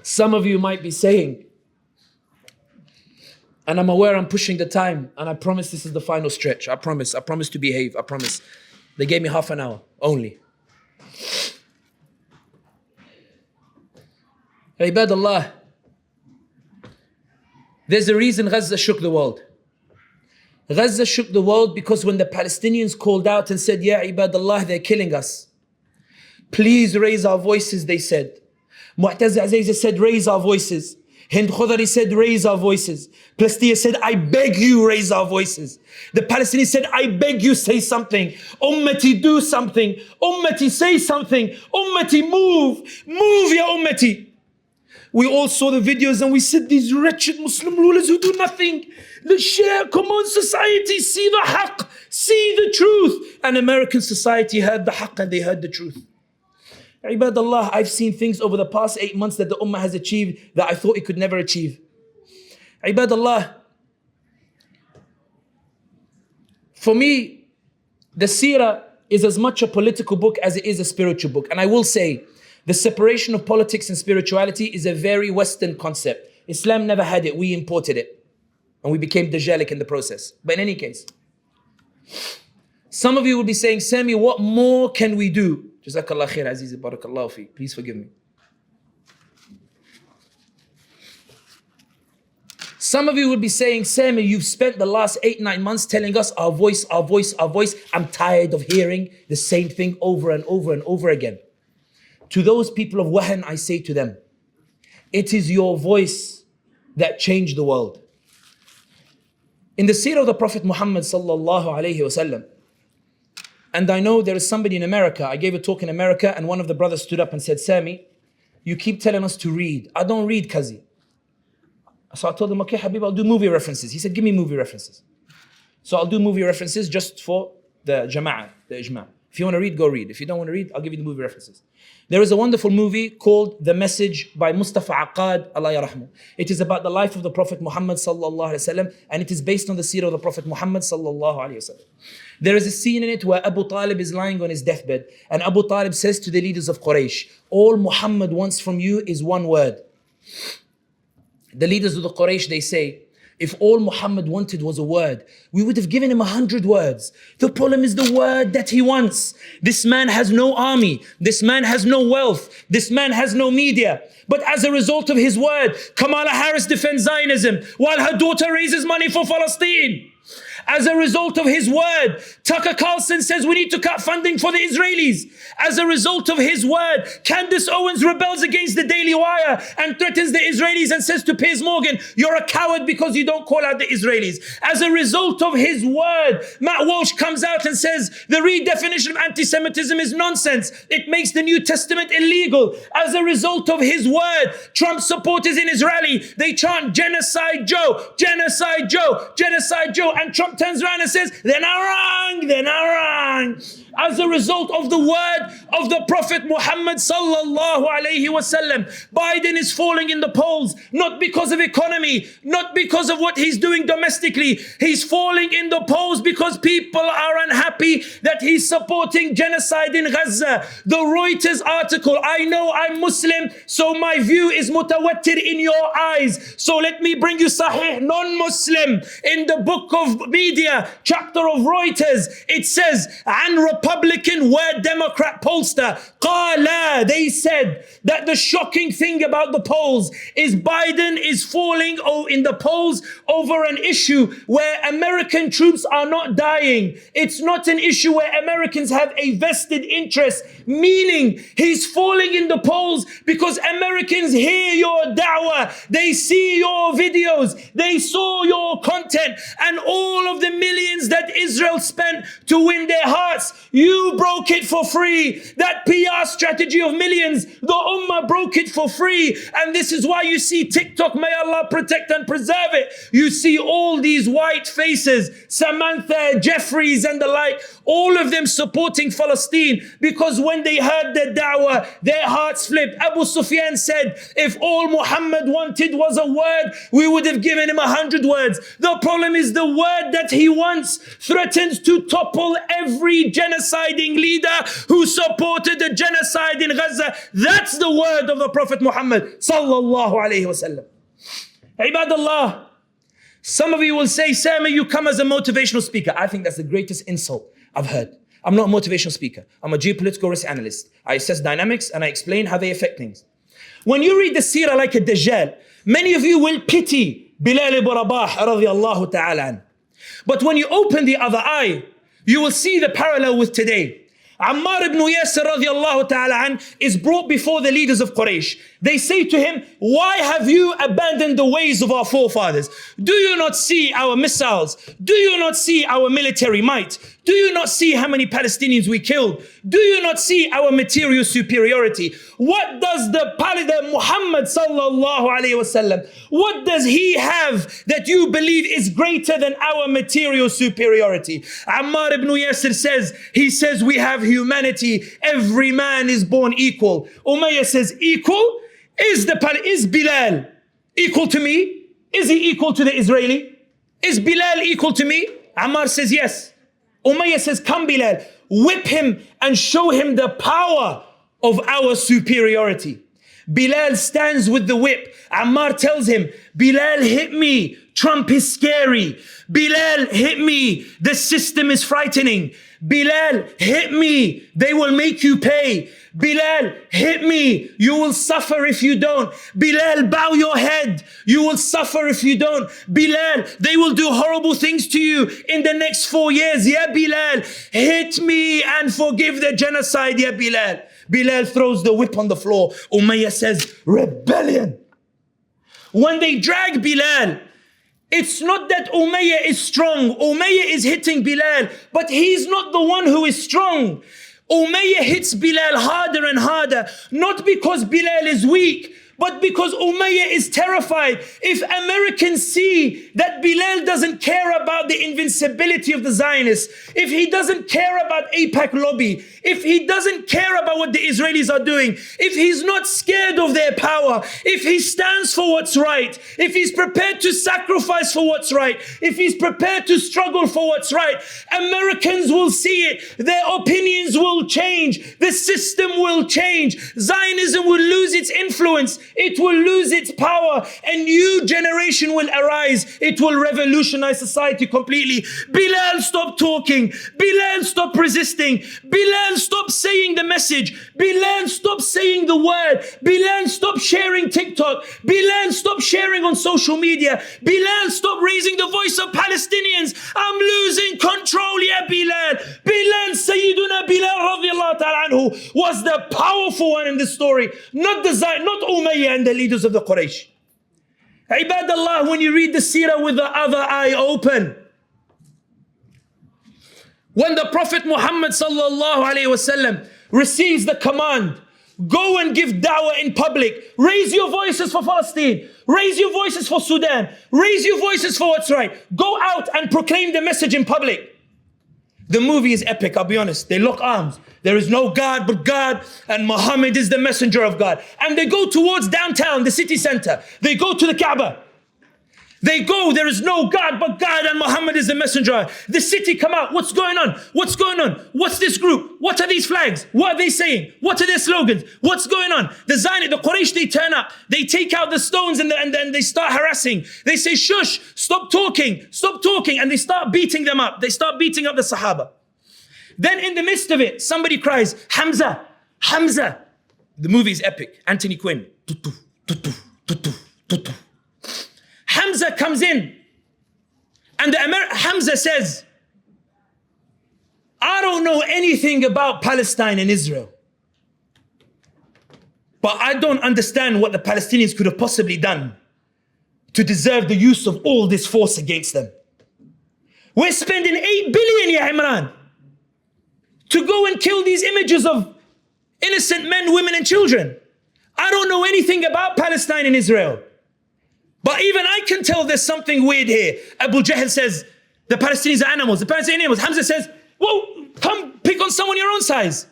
Some of you might be saying, and I'm aware I'm pushing the time, and I promise this is the final stretch. I promise to behave, I promise. They gave me half an hour only. Ibadallah. There's a reason Gaza shook the world. Gaza shook the world because when the Palestinians called out and said, Ya Ibadallah, they're killing us. Please raise our voices, they said. Mu'taz Aziza said, raise our voices. Hind Khudari said, raise our voices. Palestine said, I beg you, raise our voices. The Palestinians said, I beg you, say something. Ummati, do something. Ummati, say something. Ummati, move. Move, ya Ummati. We all saw the videos and we said, these wretched Muslim rulers who do nothing. The share, come on society, see the haqq, see the truth. And American society heard the haqq and they heard the truth. Ibadallah, I've seen things over the past 8 months that the ummah has achieved that I thought it could never achieve. Ibadallah, for me, the seerah is as much a political book as it is a spiritual book. And I will say, the separation of politics and spirituality is a very Western concept. Islam never had it, we imported it. And we became Dajjalic in the process. But in any case, some of you will be saying, Sami, what more can we do? Jazakallah khair, Azizi, barakallahu fi. Please forgive me. Some of you will be saying, Sami, you've spent the last 8-9 months telling us our voice, our voice, our voice. I'm tired of hearing the same thing over and over and over again. To those people of Wahan, I say to them, it is your voice that changed the world. In the seerah of the Prophet Muhammad sallallahu alayhi wasallam, and I know there is somebody in America, I gave a talk in America and one of the brothers stood up and said, Sami, you keep telling us to read. I don't read, Kazi. So I told him, okay, Habib, I'll do movie references. He said, give me movie references. So I'll do movie references just for the jama'ah, the ijma'. If you want to read, go read. If you don't want to read, I'll give you the movie references. There is a wonderful movie called The Message by Mustafa Aqad, Allah yarahmu. It is about the life of the Prophet Muhammad sallallahu alayhi wasallam, and it is based on the seerah of the Prophet Muhammad sallallahu alayhi wasallam. There is a scene in it where Abu Talib is lying on his deathbed, and Abu Talib says to the leaders of Quraysh, all Muhammad wants from you is one word. The leaders of the Quraysh, they say, if all Muhammad wanted was a word, we would have given him 100 words. The problem is the word that he wants. This man has no army. This man has no wealth. This man has no media. But as a result of his word, Kamala Harris defends Zionism while her daughter raises money for Palestine. As a result of his word, Tucker Carlson says we need to cut funding for the Israelis. As a result of his word, Candace Owens rebels against the Daily Wire and threatens the Israelis and says to Piers Morgan, you're a coward because you don't call out the Israelis. As a result of his word, Matt Walsh comes out and says the redefinition of anti-Semitism is nonsense. It makes the New Testament illegal. As a result of his word, Trump supporters in his rally, they chant genocide Joe, genocide Joe, genocide Joe, and Trump turns around and says, they're not wrong, they're not wrong. As a result of the word of the Prophet Muhammad sallallahu alayhi wasallam, Biden is falling in the polls, not because of economy, not because of what he's doing domestically. He's falling in the polls because people are unhappy that he's supporting genocide in Gaza. The Reuters article, I know I'm Muslim, so my view is mutawattir in your eyes. So let me bring you Sahih non-Muslim in the book of media, chapter of Reuters. It says, and Republican word Democrat pollster, Qala, they said that the shocking thing about the polls is Biden is falling in the polls over an issue where American troops are not dying. It's not an issue where Americans have a vested interest, meaning he's falling in the polls because Americans hear your da'wah, they see your videos, they saw your content, and all of the millions that Israel spent to win their hearts, you broke it for free. That PR strategy of millions, the Ummah broke it for free. And this is why you see TikTok, may Allah protect and preserve it. You see all these white faces, Samantha, Jeffries and the like, all of them supporting Palestine because when they heard the da'wah, their hearts flipped. Abu Sufyan said, if all Muhammad wanted was a word, we would have given him 100 words. The problem is the word that he wants threatens to topple every genociding leader who supported the genocide in Gaza. That's the word of the Prophet Muhammad sallallahu alayhi wasallam. Ibadallah, some of you will say, Sami, you come as a motivational speaker. I think that's the greatest insult I've heard. I'm not a motivational speaker. I'm a geopolitical risk analyst. I assess dynamics and I explain how they affect things. When you read the seerah like a Dajjal, many of you will pity Bilal ibn Rabah radiyallahu ta'ala an. But when you open the other eye, you will see the parallel with today. Ammar ibn Yasir radiallahu ta'ala an is brought before the leaders of Quraysh. They say to him, why have you abandoned the ways of our forefathers? Do you not see our missiles? Do you not see our military might? Do you not see how many Palestinians we killed? Do you not see our material superiority? What does the Muhammad sallallahu alayhi wasallam, what does he have that you believe is greater than our material superiority? Ammar ibn Yasir says, he says we have humanity. Every man is born equal. Umayyah says, equal? Is Bilal equal to me? Is he equal to the Israeli? Is Bilal equal to me? Ammar says yes. Umayyah says, come Bilal, whip him and show him the power of our superiority. Bilal stands with the whip. Ammar tells him, Bilal, hit me. Trump is scary. Bilal, hit me. The system is frightening. Bilal, hit me. They will make you pay. Bilal, hit me. You will suffer if you don't. Bilal, bow your head. You will suffer if you don't. Bilal, they will do horrible things to you in the next 4 years. Yeah, Bilal, hit me and forgive the genocide. Yeah, Bilal. Bilal throws the whip on the floor. Umayyah says, rebellion. When they drag Bilal, it's not that Umayyah is strong. Umayyah is hitting Bilal, but he's not the one who is strong. Umayyah hits Bilal harder and harder, not because Bilal is weak, but because Umayyah is terrified. If Americans see that Bilal doesn't care about the invincibility of the Zionists, if he doesn't care about AIPAC lobby, if he doesn't care about what the Israelis are doing, if he's not scared of their power, if he stands for what's right, if he's prepared to sacrifice for what's right, if he's prepared to struggle for what's right, Americans will see it. Their opinions will change. The system will change. Zionism will lose its influence. It will lose its power. A new generation will arise. It will revolutionize society completely. Bilal, stop talking. Bilal, stop resisting. Bilal, stop saying the message. Bilal, stop saying the word. Bilal, stop sharing TikTok. Bilal, stop sharing on social media. Bilal, stop raising the voice of Palestinians. I'm losing control, yeah, Bilal. Bilal, Sayyiduna Bilal radiallahu ta'ala anhu was the powerful one in this story, not Umayyah and the leaders of the Quraysh. Ibadallah, when you read the seerah with the other eye open, when the Prophet Muhammad sallallahu alayhi wasallam receives the command, go and give da'wah in public, raise your voices for Palestine, raise your voices for Sudan, raise your voices for what's right, go out and proclaim the message in public. The movie is epic, I'll be honest. They lock arms. There is no God but God, and Muhammad is the messenger of God. And they go towards downtown, the city center. They go to the Kaaba. They go, there is no God but God, and Muhammad is the messenger. The city come out. What's going on? What's going on? What's this group? What are these flags? What are they saying? What are their slogans? What's going on? The Quraysh, they turn up. They take out the stones and then they start harassing. They say, shush, stop talking, and they start beating them up. They start beating up the Sahaba. Then in the midst of it, somebody cries, Hamza, Hamza. The movie is epic. Anthony Quinn. Tutu, tutu, tutu, tutu. Hamza comes in and Hamza says, I don't know anything about Palestine and Israel, but I don't understand what the Palestinians could have possibly done to deserve the use of all this force against them. We're spending 8 billion, ya Imran, to go and kill these images of innocent men, women and children. I don't know anything about Palestine and Israel. But even I can tell there's something weird here. Abu Jahl says, the Palestinians are animals. The Palestinians are animals. Hamza says, well, come pick on someone your own size.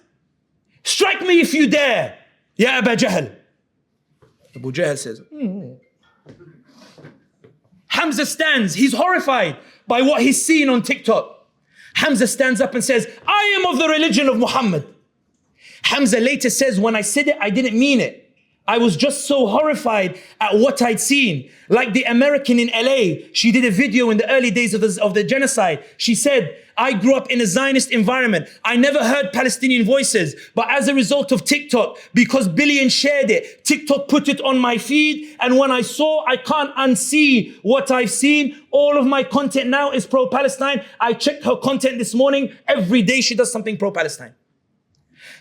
Strike me if you dare. Ya Abu Jahl. Abu Jahl says, Hamza stands. He's horrified by what he's seen on TikTok. Hamza stands up and says, I am of the religion of Muhammad. Hamza later says, when I said it, I didn't mean it. I was just so horrified at what I'd seen. Like the American in LA, she did a video in the early days of the genocide. She said, I grew up in a Zionist environment. I never heard Palestinian voices. But as a result of TikTok, because billions shared it, TikTok put it on my feed. And when I saw, I can't unsee what I've seen. All of my content now is pro-Palestine. I checked her content this morning. Every day she does something pro-Palestine.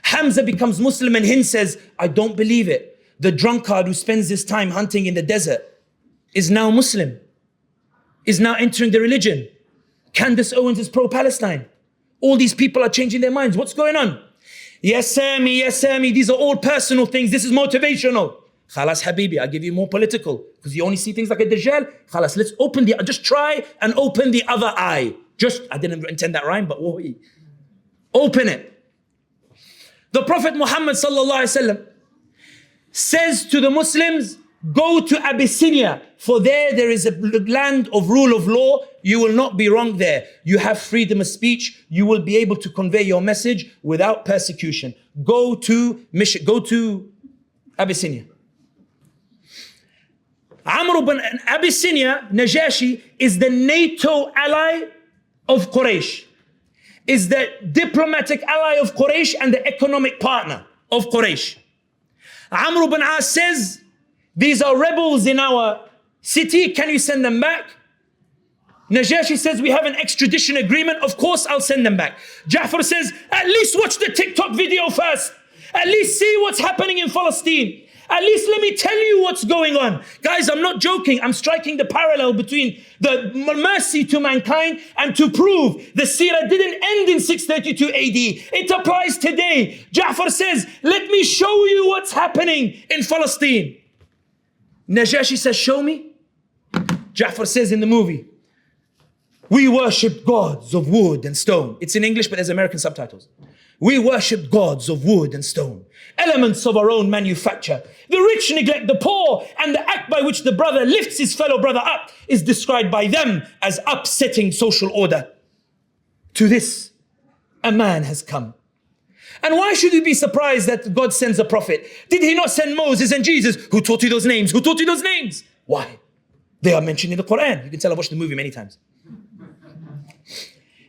Hamza becomes Muslim and Hind says, I don't believe it. The drunkard who spends his time hunting in the desert is now Muslim, is now entering the religion. Candace Owens is pro-Palestine. All these people are changing their minds. What's going on? Yes, Sammy, these are all personal things. This is motivational. Khalas, Habibi, I'll give you more political because you only see things like a Dajjal. Khalas, let's open just try and open the other eye. I didn't intend that rhyme, but open it. The Prophet Muhammad sallallahu alaihi wasallam says to the Muslims, go to Abyssinia, for there is a land of rule of law. You will not be wrong there. You have freedom of speech. You will be able to convey your message without persecution. Go to Abyssinia. Amr ibn Abyssinia, Najashi, is the NATO ally of Quraysh, is the diplomatic ally of Quraysh and the economic partner of Quraysh. Amr ibn As says, these are rebels in our city, can you send them back? Najashi says, we have an extradition agreement, of course I'll send them back. Ja'far says, at least watch the TikTok video first. At least see what's happening in Palestine. At least let me tell you what's going on. Guys, I'm not joking. I'm striking the parallel between the mercy to mankind and to prove the seerah didn't end in 632 AD. It applies today. Ja'far says, let me show you what's happening in Palestine. Najashi says, show me. Ja'far says in the movie, we worship gods of wood and stone. It's in English, but there's American subtitles. We worship gods of wood and stone, elements of our own manufacture. The rich neglect the poor, and the act by which the brother lifts his fellow brother up is described by them as upsetting social order. To this, a man has come. And why should you be surprised that God sends a prophet? Did he not send Moses and Jesus? Who taught you those names? Who taught you those names? Why? They are mentioned in the Quran. You can tell I've watched the movie many times.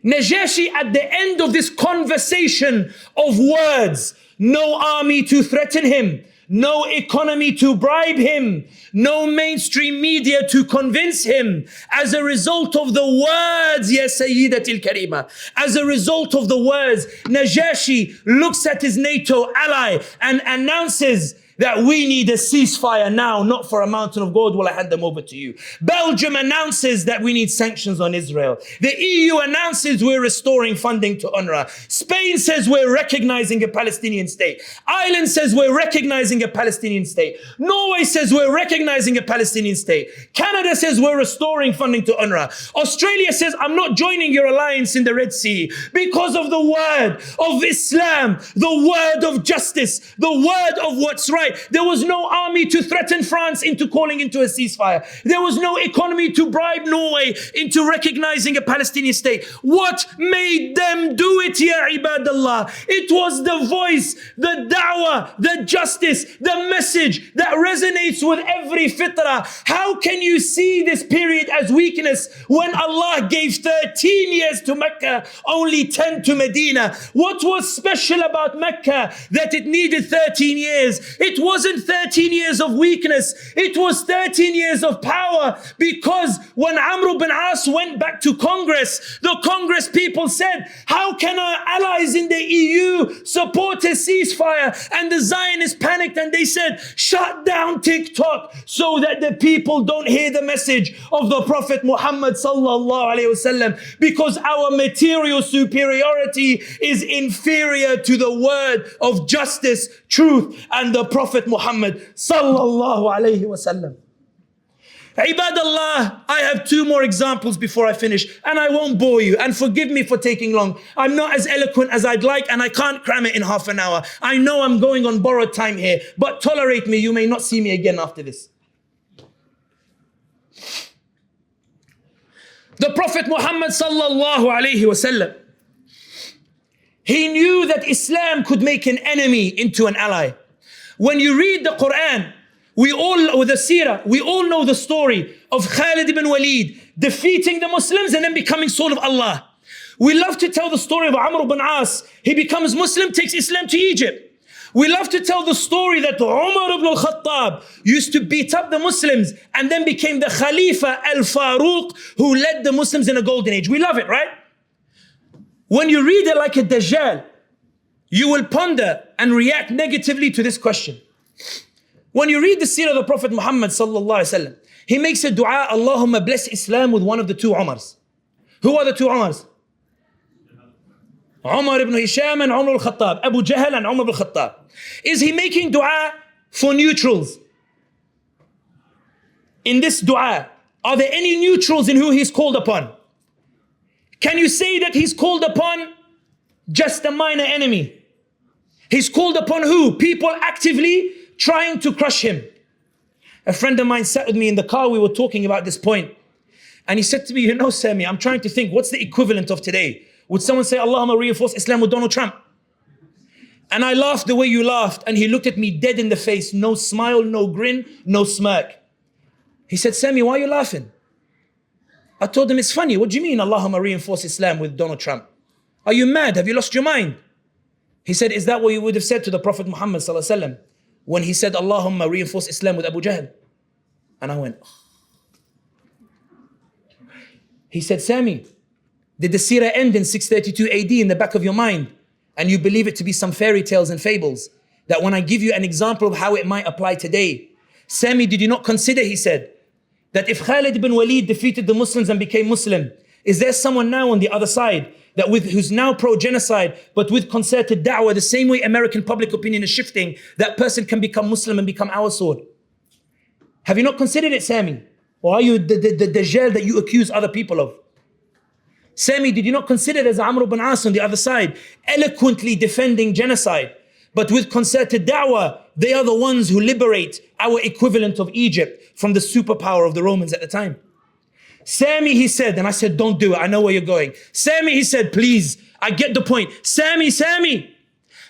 Najashi, at the end of this conversation of words, no army to threaten him, no economy to bribe him, no mainstream media to convince him. As a result of the words, Ya Sayyidatil Karima, as a result of the words, Najashi looks at his NATO ally and announces that we need a ceasefire now, not for a mountain of gold will I hand them over to you. Belgium announces that we need sanctions on Israel. The EU announces we're restoring funding to UNRWA. Spain says we're recognizing a Palestinian state. Ireland says we're recognizing a Palestinian state. Norway says we're recognizing a Palestinian state. Canada says we're restoring funding to UNRWA. Australia says I'm not joining your alliance in the Red Sea because of the word of Islam, the word of justice, the word of what's right. There was no army to threaten France into calling into a ceasefire. There was no economy to bribe Norway into recognizing a Palestinian state. What made them do it, ya ibadallah? It was the voice, the da'wah, the justice, the message that resonates with every fitrah. How can you see this period as weakness when Allah gave 13 years to Mecca, only 10 to Medina? What was special about Mecca that it needed 13 years? It wasn't 13 years of weakness. It was 13 years of power, because when Amr ibn As went back to Congress, the Congress people said, how can our allies in the EU support a ceasefire? And the Zionists panicked and they said, shut down TikTok so that the people don't hear the message of the Prophet Muhammad sallallahu alaihi wasallam, because our material superiority is inferior to the word of justice, truth, and the Prophet Muhammad sallallahu alayhi wasallam. Ibadallah, I have two more examples before I finish, and I won't bore you, and forgive me for taking long. I'm not as eloquent as I'd like, and I can't cram it in half an hour. I know I'm going on borrowed time here, but tolerate me. You may not see me again after this. The Prophet Muhammad sallallahu alayhi wasallam, he knew that Islam could make an enemy into an ally. When you read the Quran, or the seerah, we all know the story of Khalid ibn Walid defeating the Muslims and then becoming soul of Allah. We love to tell the story of Amr ibn As. He becomes Muslim, takes Islam to Egypt. We love to tell the story that Umar ibn al-Khattab used to beat up the Muslims and then became the Khalifa al-Faruq who led the Muslims in a golden age. We love it, right? When you read it like a Dajjal, you will ponder and react negatively to this question. When you read the seerah of the Prophet Muhammad sallallahu alaihi wasallam, he makes a dua, Allahumma bless Islam with one of the two Umars. Who are the two Umars? Umar ibn Hisham and Umar al-Khattab, Abu Jahl and Umar al-Khattab. Is he making dua for neutrals? In this dua, are there any neutrals in who he's called upon? Can you say that he's called upon just a minor enemy? He's called upon who? People actively trying to crush him. A friend of mine sat with me in the car, we were talking about this point. And he said to me, you know, Sami, I'm trying to think, what's the equivalent of today? Would someone say, Allahumma reinforce Islam with Donald Trump? And I laughed the way you laughed. And he looked at me dead in the face, no smile, no grin, no smirk. He said, Sami, why are you laughing? I told him, it's funny. What do you mean, Allahumma reinforce Islam with Donald Trump? Are you mad? Have you lost your mind? He said, is that what you would have said to the Prophet Muhammad sallallahu alaihi wasallam when he said, Allahumma reinforce Islam with Abu Jahl? And I went, oh. He said, Sami, did the seerah end in 632 AD in the back of your mind? And you believe it to be some fairy tales and fables? That when I give you an example of how it might apply today, Sami, did you not consider, he said, that if Khalid ibn Walid defeated the Muslims and became Muslim, is there someone now on the other side that who's now pro-genocide, but with concerted da'wah, the same way American public opinion is shifting, that person can become Muslim and become our sword? Have you not considered it, Sami? Or are you the Dajjal that you accuse other people of? Sami, did you not consider there's Amr ibn As on the other side, eloquently defending genocide, but with concerted da'wah, they are the ones who liberate our equivalent of Egypt from the superpower of the Romans at the time. Sami, he said, and I said, don't do it, I know where you're going. Sami, he said, please, I get the point. Sami,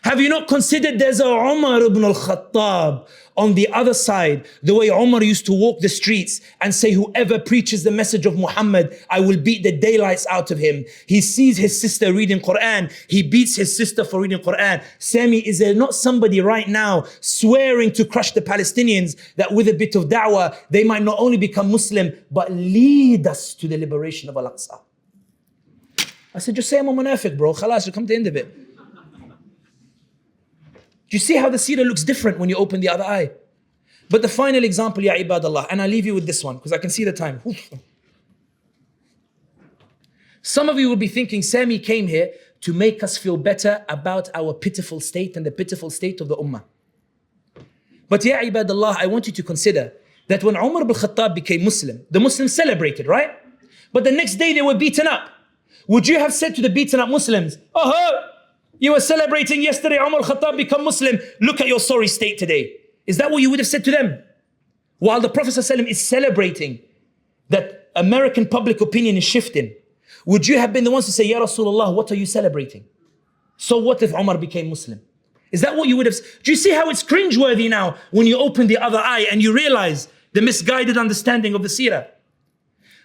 have you not considered there's a Umar ibn al-Khattab on the other side, the way Umar used to walk the streets and say, whoever preaches the message of Muhammad, I will beat the daylights out of him. He sees his sister reading Quran, he beats his sister for reading Quran. Sami, is there not somebody right now swearing to crush the Palestinians that with a bit of da'wah, they might not only become Muslim, but lead us to the liberation of Al-Aqsa? I said, just say I'm a munafiq, bro. Khalas, you come to the end of it. Do you see how the seerah looks different when you open the other eye? But the final example, ya ibadallah, and I'll leave you with this one because I can see the time. Some of you will be thinking, Sami came here to make us feel better about our pitiful state and the pitiful state of the ummah. But ya ibadallah, I want you to consider that when Umar ibn Khattab became Muslim, the Muslims celebrated, right? But the next day they were beaten up. Would you have said to the beaten up Muslims, oh, you were celebrating yesterday, Umar al-Khattab become Muslim. Look at your sorry state today. Is that what you would have said to them? While the Prophet ﷺ is celebrating that American public opinion is shifting, would you have been the ones to say, Ya Rasulullah, what are you celebrating? So what if Umar became Muslim? Is that what you would have said? Do you see how it's cringeworthy now when you open the other eye and you realize the misguided understanding of the seerah?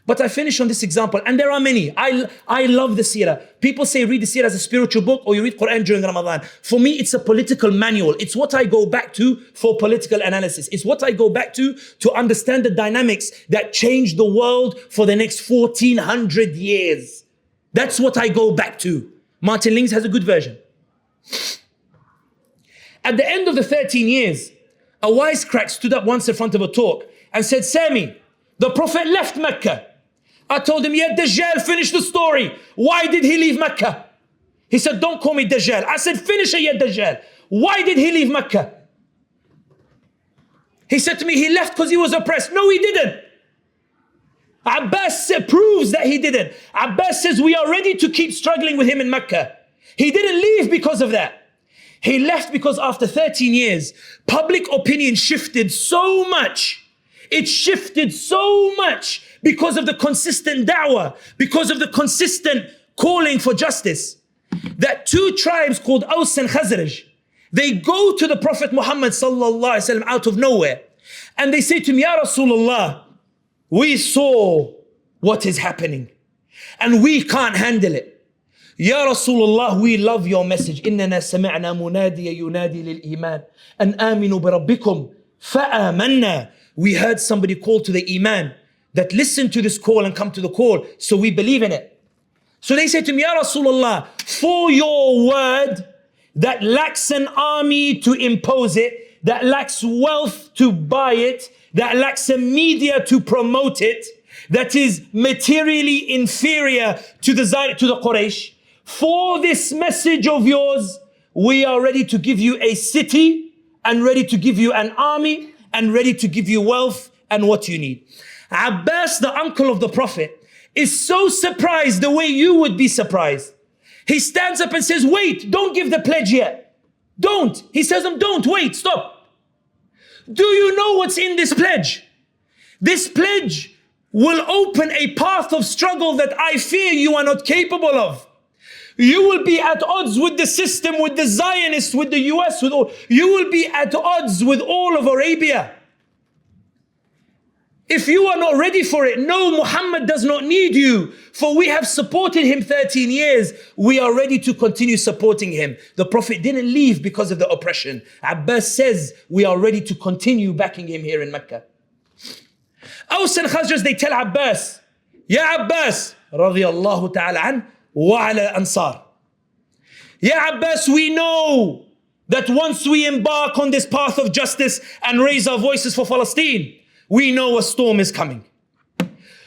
But I finish on this example, and there are many. I love the seerah. People say read the seerah as a spiritual book or you read Quran during Ramadan. For me, it's a political manual. It's what I go back to for political analysis. It's what I go back to understand the dynamics that change the world for the next 1400 years. That's what I go back to. Martin Lings has a good version. At the end of the 13 years, a wisecrack stood up once in front of a talk and said, Sami, the Prophet left Mecca. I told him, yeah, Dajjal, finish the story. Why did he leave Mecca? He said, don't call me Dajjal. I said, finish it, yeah, Dajjal. Why did he leave Mecca? He said to me, he left because he was oppressed. No, he didn't. Abbas proves that he didn't. Abbas says, we are ready to keep struggling with him in Mecca. He didn't leave because of that. He left because after 13 years, public opinion shifted so much. It shifted so much because of the consistent da'wah, because of the consistent calling for justice, that two tribes called Aus and Khazraj, they go to the Prophet Muhammad sallallahu alaihi wasallam out of nowhere, and they say to him, Ya Rasulullah, we saw what is happening, and we can't handle it. Ya Rasulullah, we love your message. إننا سمعنا مناديا ينادي للإيمان أن آمنوا بربكم فآمنا. We heard somebody call to the Iman, that listen to this call and come to the call, so we believe in it. So they say to me, Ya Rasulullah, for your word, that lacks an army to impose it, that lacks wealth to buy it, that lacks a media to promote it, that is materially inferior to the Quraysh. For this message of yours, we are ready to give you a city and ready to give you an army and ready to give you wealth and what you need. Abbas, the uncle of the Prophet, is so surprised the way you would be surprised. He stands up and says, wait, don't give the pledge yet. Don't. He says, don't, wait, stop. Do you know what's in this pledge? This pledge will open a path of struggle that I fear you are not capable of. You will be at odds with the system, with the Zionists, with the US, with all. You will be at odds with all of Arabia. If you are not ready for it, no, Muhammad does not need you, for we have supported him 13 years. We are ready to continue supporting him. The Prophet didn't leave because of the oppression. Abbas says we are ready to continue backing him here in Mecca. Aws and Khazraj, they tell Abbas, Ya Abbas, radiyallahu ta'ala an, wa ala ansar. Ya Abbas, we know that once we embark on this path of justice and raise our voices for Palestine, we know a storm is coming.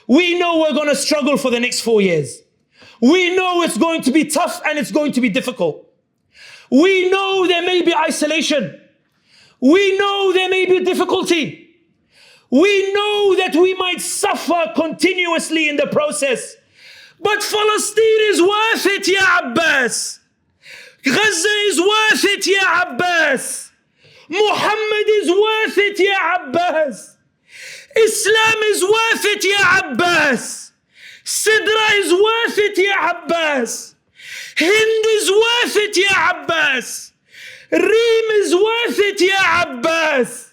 We know we're going to struggle for the next 4 years. We know it's going to be tough and it's going to be difficult. We know there may be isolation. We know there may be difficulty. We know that we might suffer continuously in the process. But Palestine is worth it, Ya Abbas. Gaza is worth it, Ya Abbas. Muhammad is worth it, Ya Abbas. Islam is worth it, Ya Abbas. Sidra is worth it, Ya Abbas. Hind is worth it, Ya Abbas. Reem is worth it, Ya Abbas.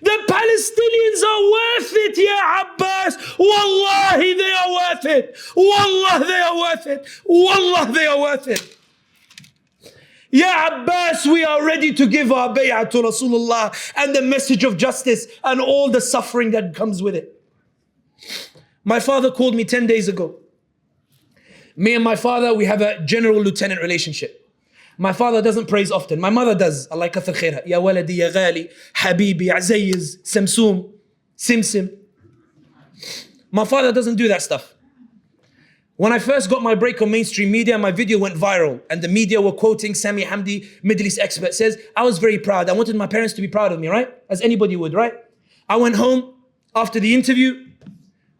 The Palestinians are worth it, Ya Abbas. Wallahi, they are worth it. Wallah, they are worth it. Wallah, they are worth it. Ya Abbas, we are ready to give our bay'ah to Rasulullah and the message of justice and all the suffering that comes with it. My father called me 10 days ago. Me and my father, we have a general lieutenant relationship. My father doesn't praise often. My mother does. Allah yakathir khairha. Ya waladi, ya ghali, habibi, azayiz, samsum, simsim. My father doesn't do that stuff. When I first got my break on mainstream media, my video went viral and the media were quoting Sammy Hamdi, Middle East expert, says, I was very proud. I wanted my parents to be proud of me, right? As anybody would, right? I went home after the interview.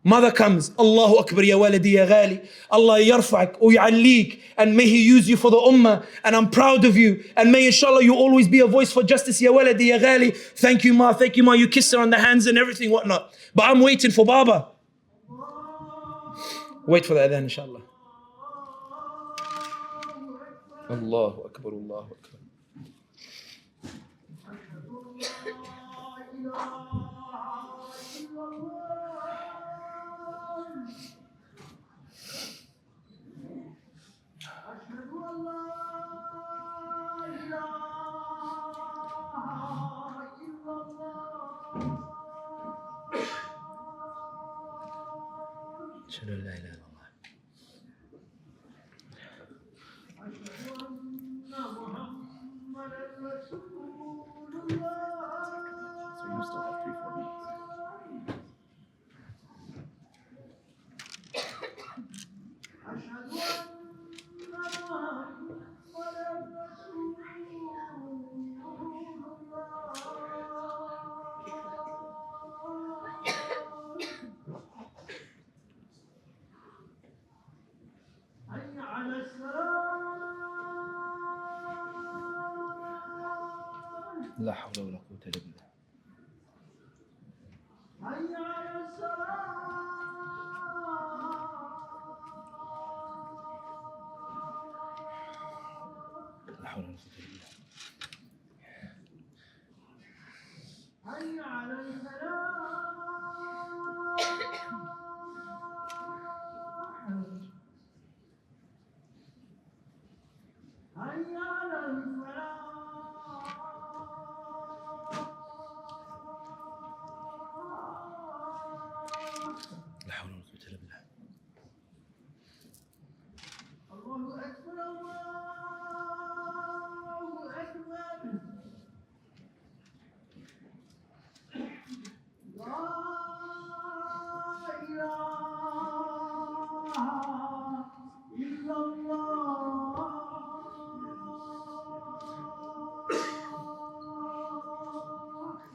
Mother comes, Allahu Akbar, ya waladi, ya ghali. Allah yarfa'ak, o ya'allik, and may He use you for the ummah, and I'm proud of you, and may inshallah you always be a voice for justice, ya waladi, ya ghali. Thank you, ma, thank you, ma. You kiss her on the hands and everything, whatnot. But I'm waiting for Baba. Wait for the adhan, inshallah. Allahu Akbar, Allahu Akbar. لا حول ولا قوة إلا بالله. لا حول ولا قوة إلا بالله.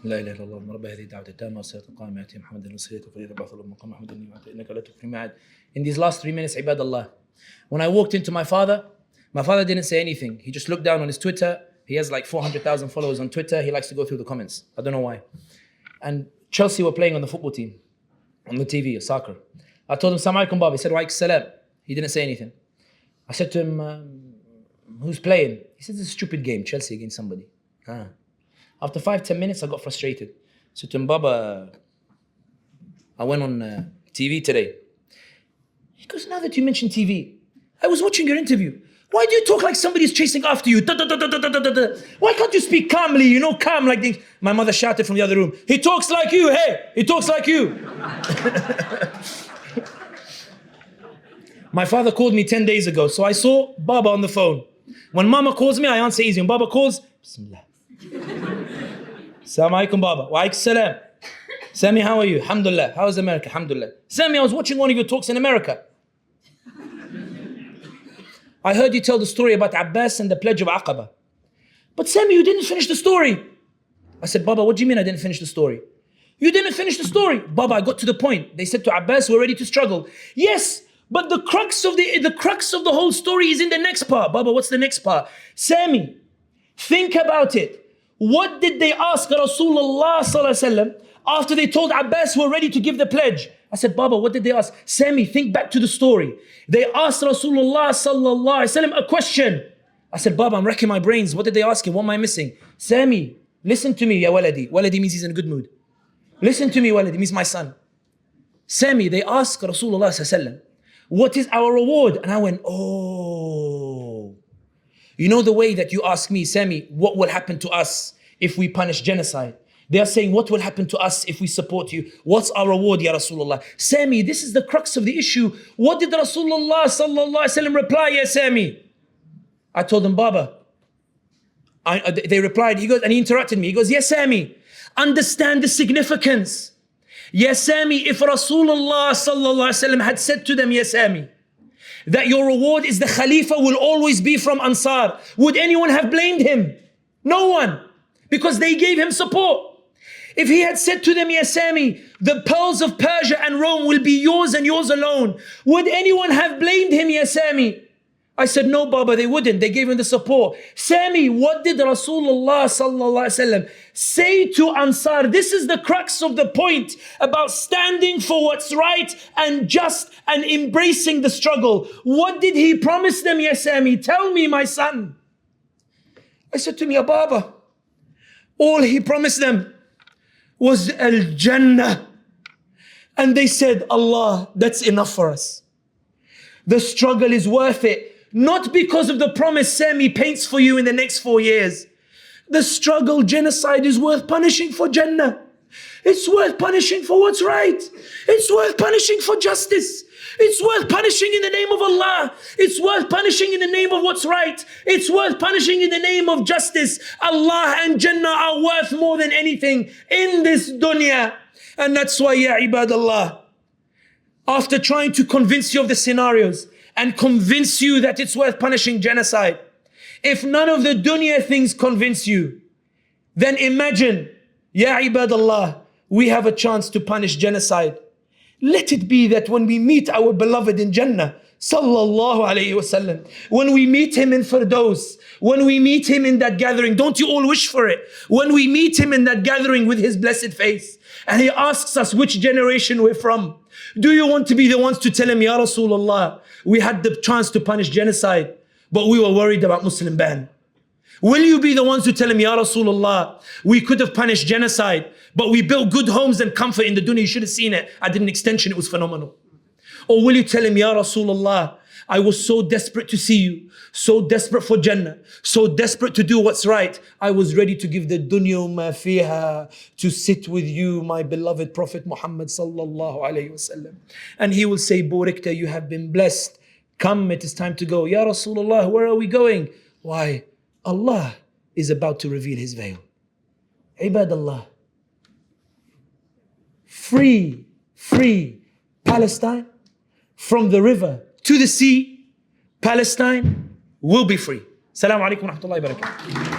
لا إله إلا الله رب هذه الدعوة التامة والصلاة القائمة آتي محمد الوسيلة وفضيلة بعث الله مقام محمد إنك لا تخلف الميعاد. In these last 3 minutes, عباد الله, when I walked into my father didn't say anything. He just looked down on his Twitter. He has like 400,000 followers on Twitter. He likes to go through the comments. I don't know why. And Chelsea were playing on the football team, on the TV, soccer. I told him, Sammy Al-Hashimi. He said, wa alaikum salam. He didn't say anything. I said to him, who's playing? He said, it's a stupid game, Chelsea against somebody. After 5-10 minutes, I got frustrated. I said to him, Baba, I went on TV today. He goes, now that you mention TV, I was watching your interview. Why do you talk like somebody's chasing after you? Why can't you speak calmly, calm like this? My mother shouted from the other room, he talks like you, hey, he talks like you. My father called me 10 days ago, so I saw Baba on the phone. When Mama calls me, I answer easy. When Baba calls, Bismillah. Assalamu alaikum, Baba. Wa alaikum salam. Sami, how are you? Alhamdulillah. How is America? Alhamdulillah. Sami, I was watching one of your talks in America. I heard you tell the story about Abbas and the pledge of Aqaba. But Sami, you didn't finish the story. I said, Baba, what do you mean I didn't finish the story? You didn't finish the story. Baba, I got to the point. They said to Abbas, we're ready to struggle. Yes, but the crux of the whole story is in the next part. Baba, what's the next part? Sami, think about it. What did they ask Rasulullah sallallahu alaihi wasallam after they told Abbas we're ready to give the pledge? I said, Baba, what did they ask? Sami, think back to the story. They asked Rasulullah sallallahu alaihi wasallam a question. I said, Baba, I'm racking my brains. What did they ask him? What am I missing? Sami, listen to me, ya waladi. Waladi means he's in a good mood. Listen to me, waladi means my son. Sami, they asked Rasulullah sallallahu alaihi wasallam, what is our reward? And I went, oh. You know the way that you ask me, Sami, what will happen to us if we punish genocide? They are saying, what will happen to us if we support you? What's our reward, Ya Rasulullah? Sami, this is the crux of the issue. What did Rasulullah sallallahu alaihi wasallam reply, Ya Sami? I told them, Baba. They replied, he goes, and he interrupted me. He goes, yes, Sami, understand the significance. Yes, Sami, if Rasulullah sallallahu alaihi wasallam had said to them, yes, Sami, that your reward is the Khalifa will always be from Ansar, would anyone have blamed him? No one, because they gave him support. If he had said to them, yes, Sami, the pearls of Persia and Rome will be yours and yours alone, would anyone have blamed him, yes, Sami? I said, no, Baba, they wouldn't. They gave him the support. Sami, what did Rasulullah sallallahu alaihi wasallam say to Ansar? This is the crux of the point about standing for what's right and just and embracing the struggle. What did he promise them, ya Sami? Tell me, my son. I said to him, ya Baba, all he promised them was Al-Jannah. And they said, Allah, that's enough for us. The struggle is worth it. Not because of the promise Sami paints for you in the next 4 years. The struggle, genocide, is worth punishing for Jannah. It's worth punishing for what's right. It's worth punishing for justice. It's worth punishing in the name of Allah. It's worth punishing in the name of what's right. It's worth punishing in the name of justice. Allah and Jannah are worth more than anything in this dunya. And that's why, ya ibadallah, after trying to convince you of the scenarios and convince you that it's worth punishing genocide, if none of the dunya things convince you, then imagine, ya ibadallah, we have a chance to punish genocide. Let it be that when we meet our beloved in Jannah, sallallahu alayhi wasallam, when we meet him in Firdaus, when we meet him in that gathering, don't you all wish for it? When we meet him in that gathering with his blessed face, and he asks us which generation we're from, do you want to be the ones to tell him, Ya Rasulullah, we had the chance to punish genocide, but we were worried about Muslim ban? Will you be the ones who tell him, Ya Rasulullah, we could have punished genocide, but we built good homes and comfort in the dunya, you should have seen it. I did an extension, it was phenomenal. Or will you tell him, Ya Rasulullah, I was so desperate to see you, so desperate for Jannah, so desperate to do what's right, I was ready to give the dunya ma fiha to sit with you, my beloved Prophet Muhammad sallallahu alayhi wasallam. And he will say, Burikta, you have been blessed. Come, it is time to go. Ya Rasulullah, where are we going? Why? Allah is about to reveal his veil. Ibadallah. Free Palestine, from the river to the sea, Palestine will be free. Assalamu alaikum wa rahmatullahi wa barakatuh.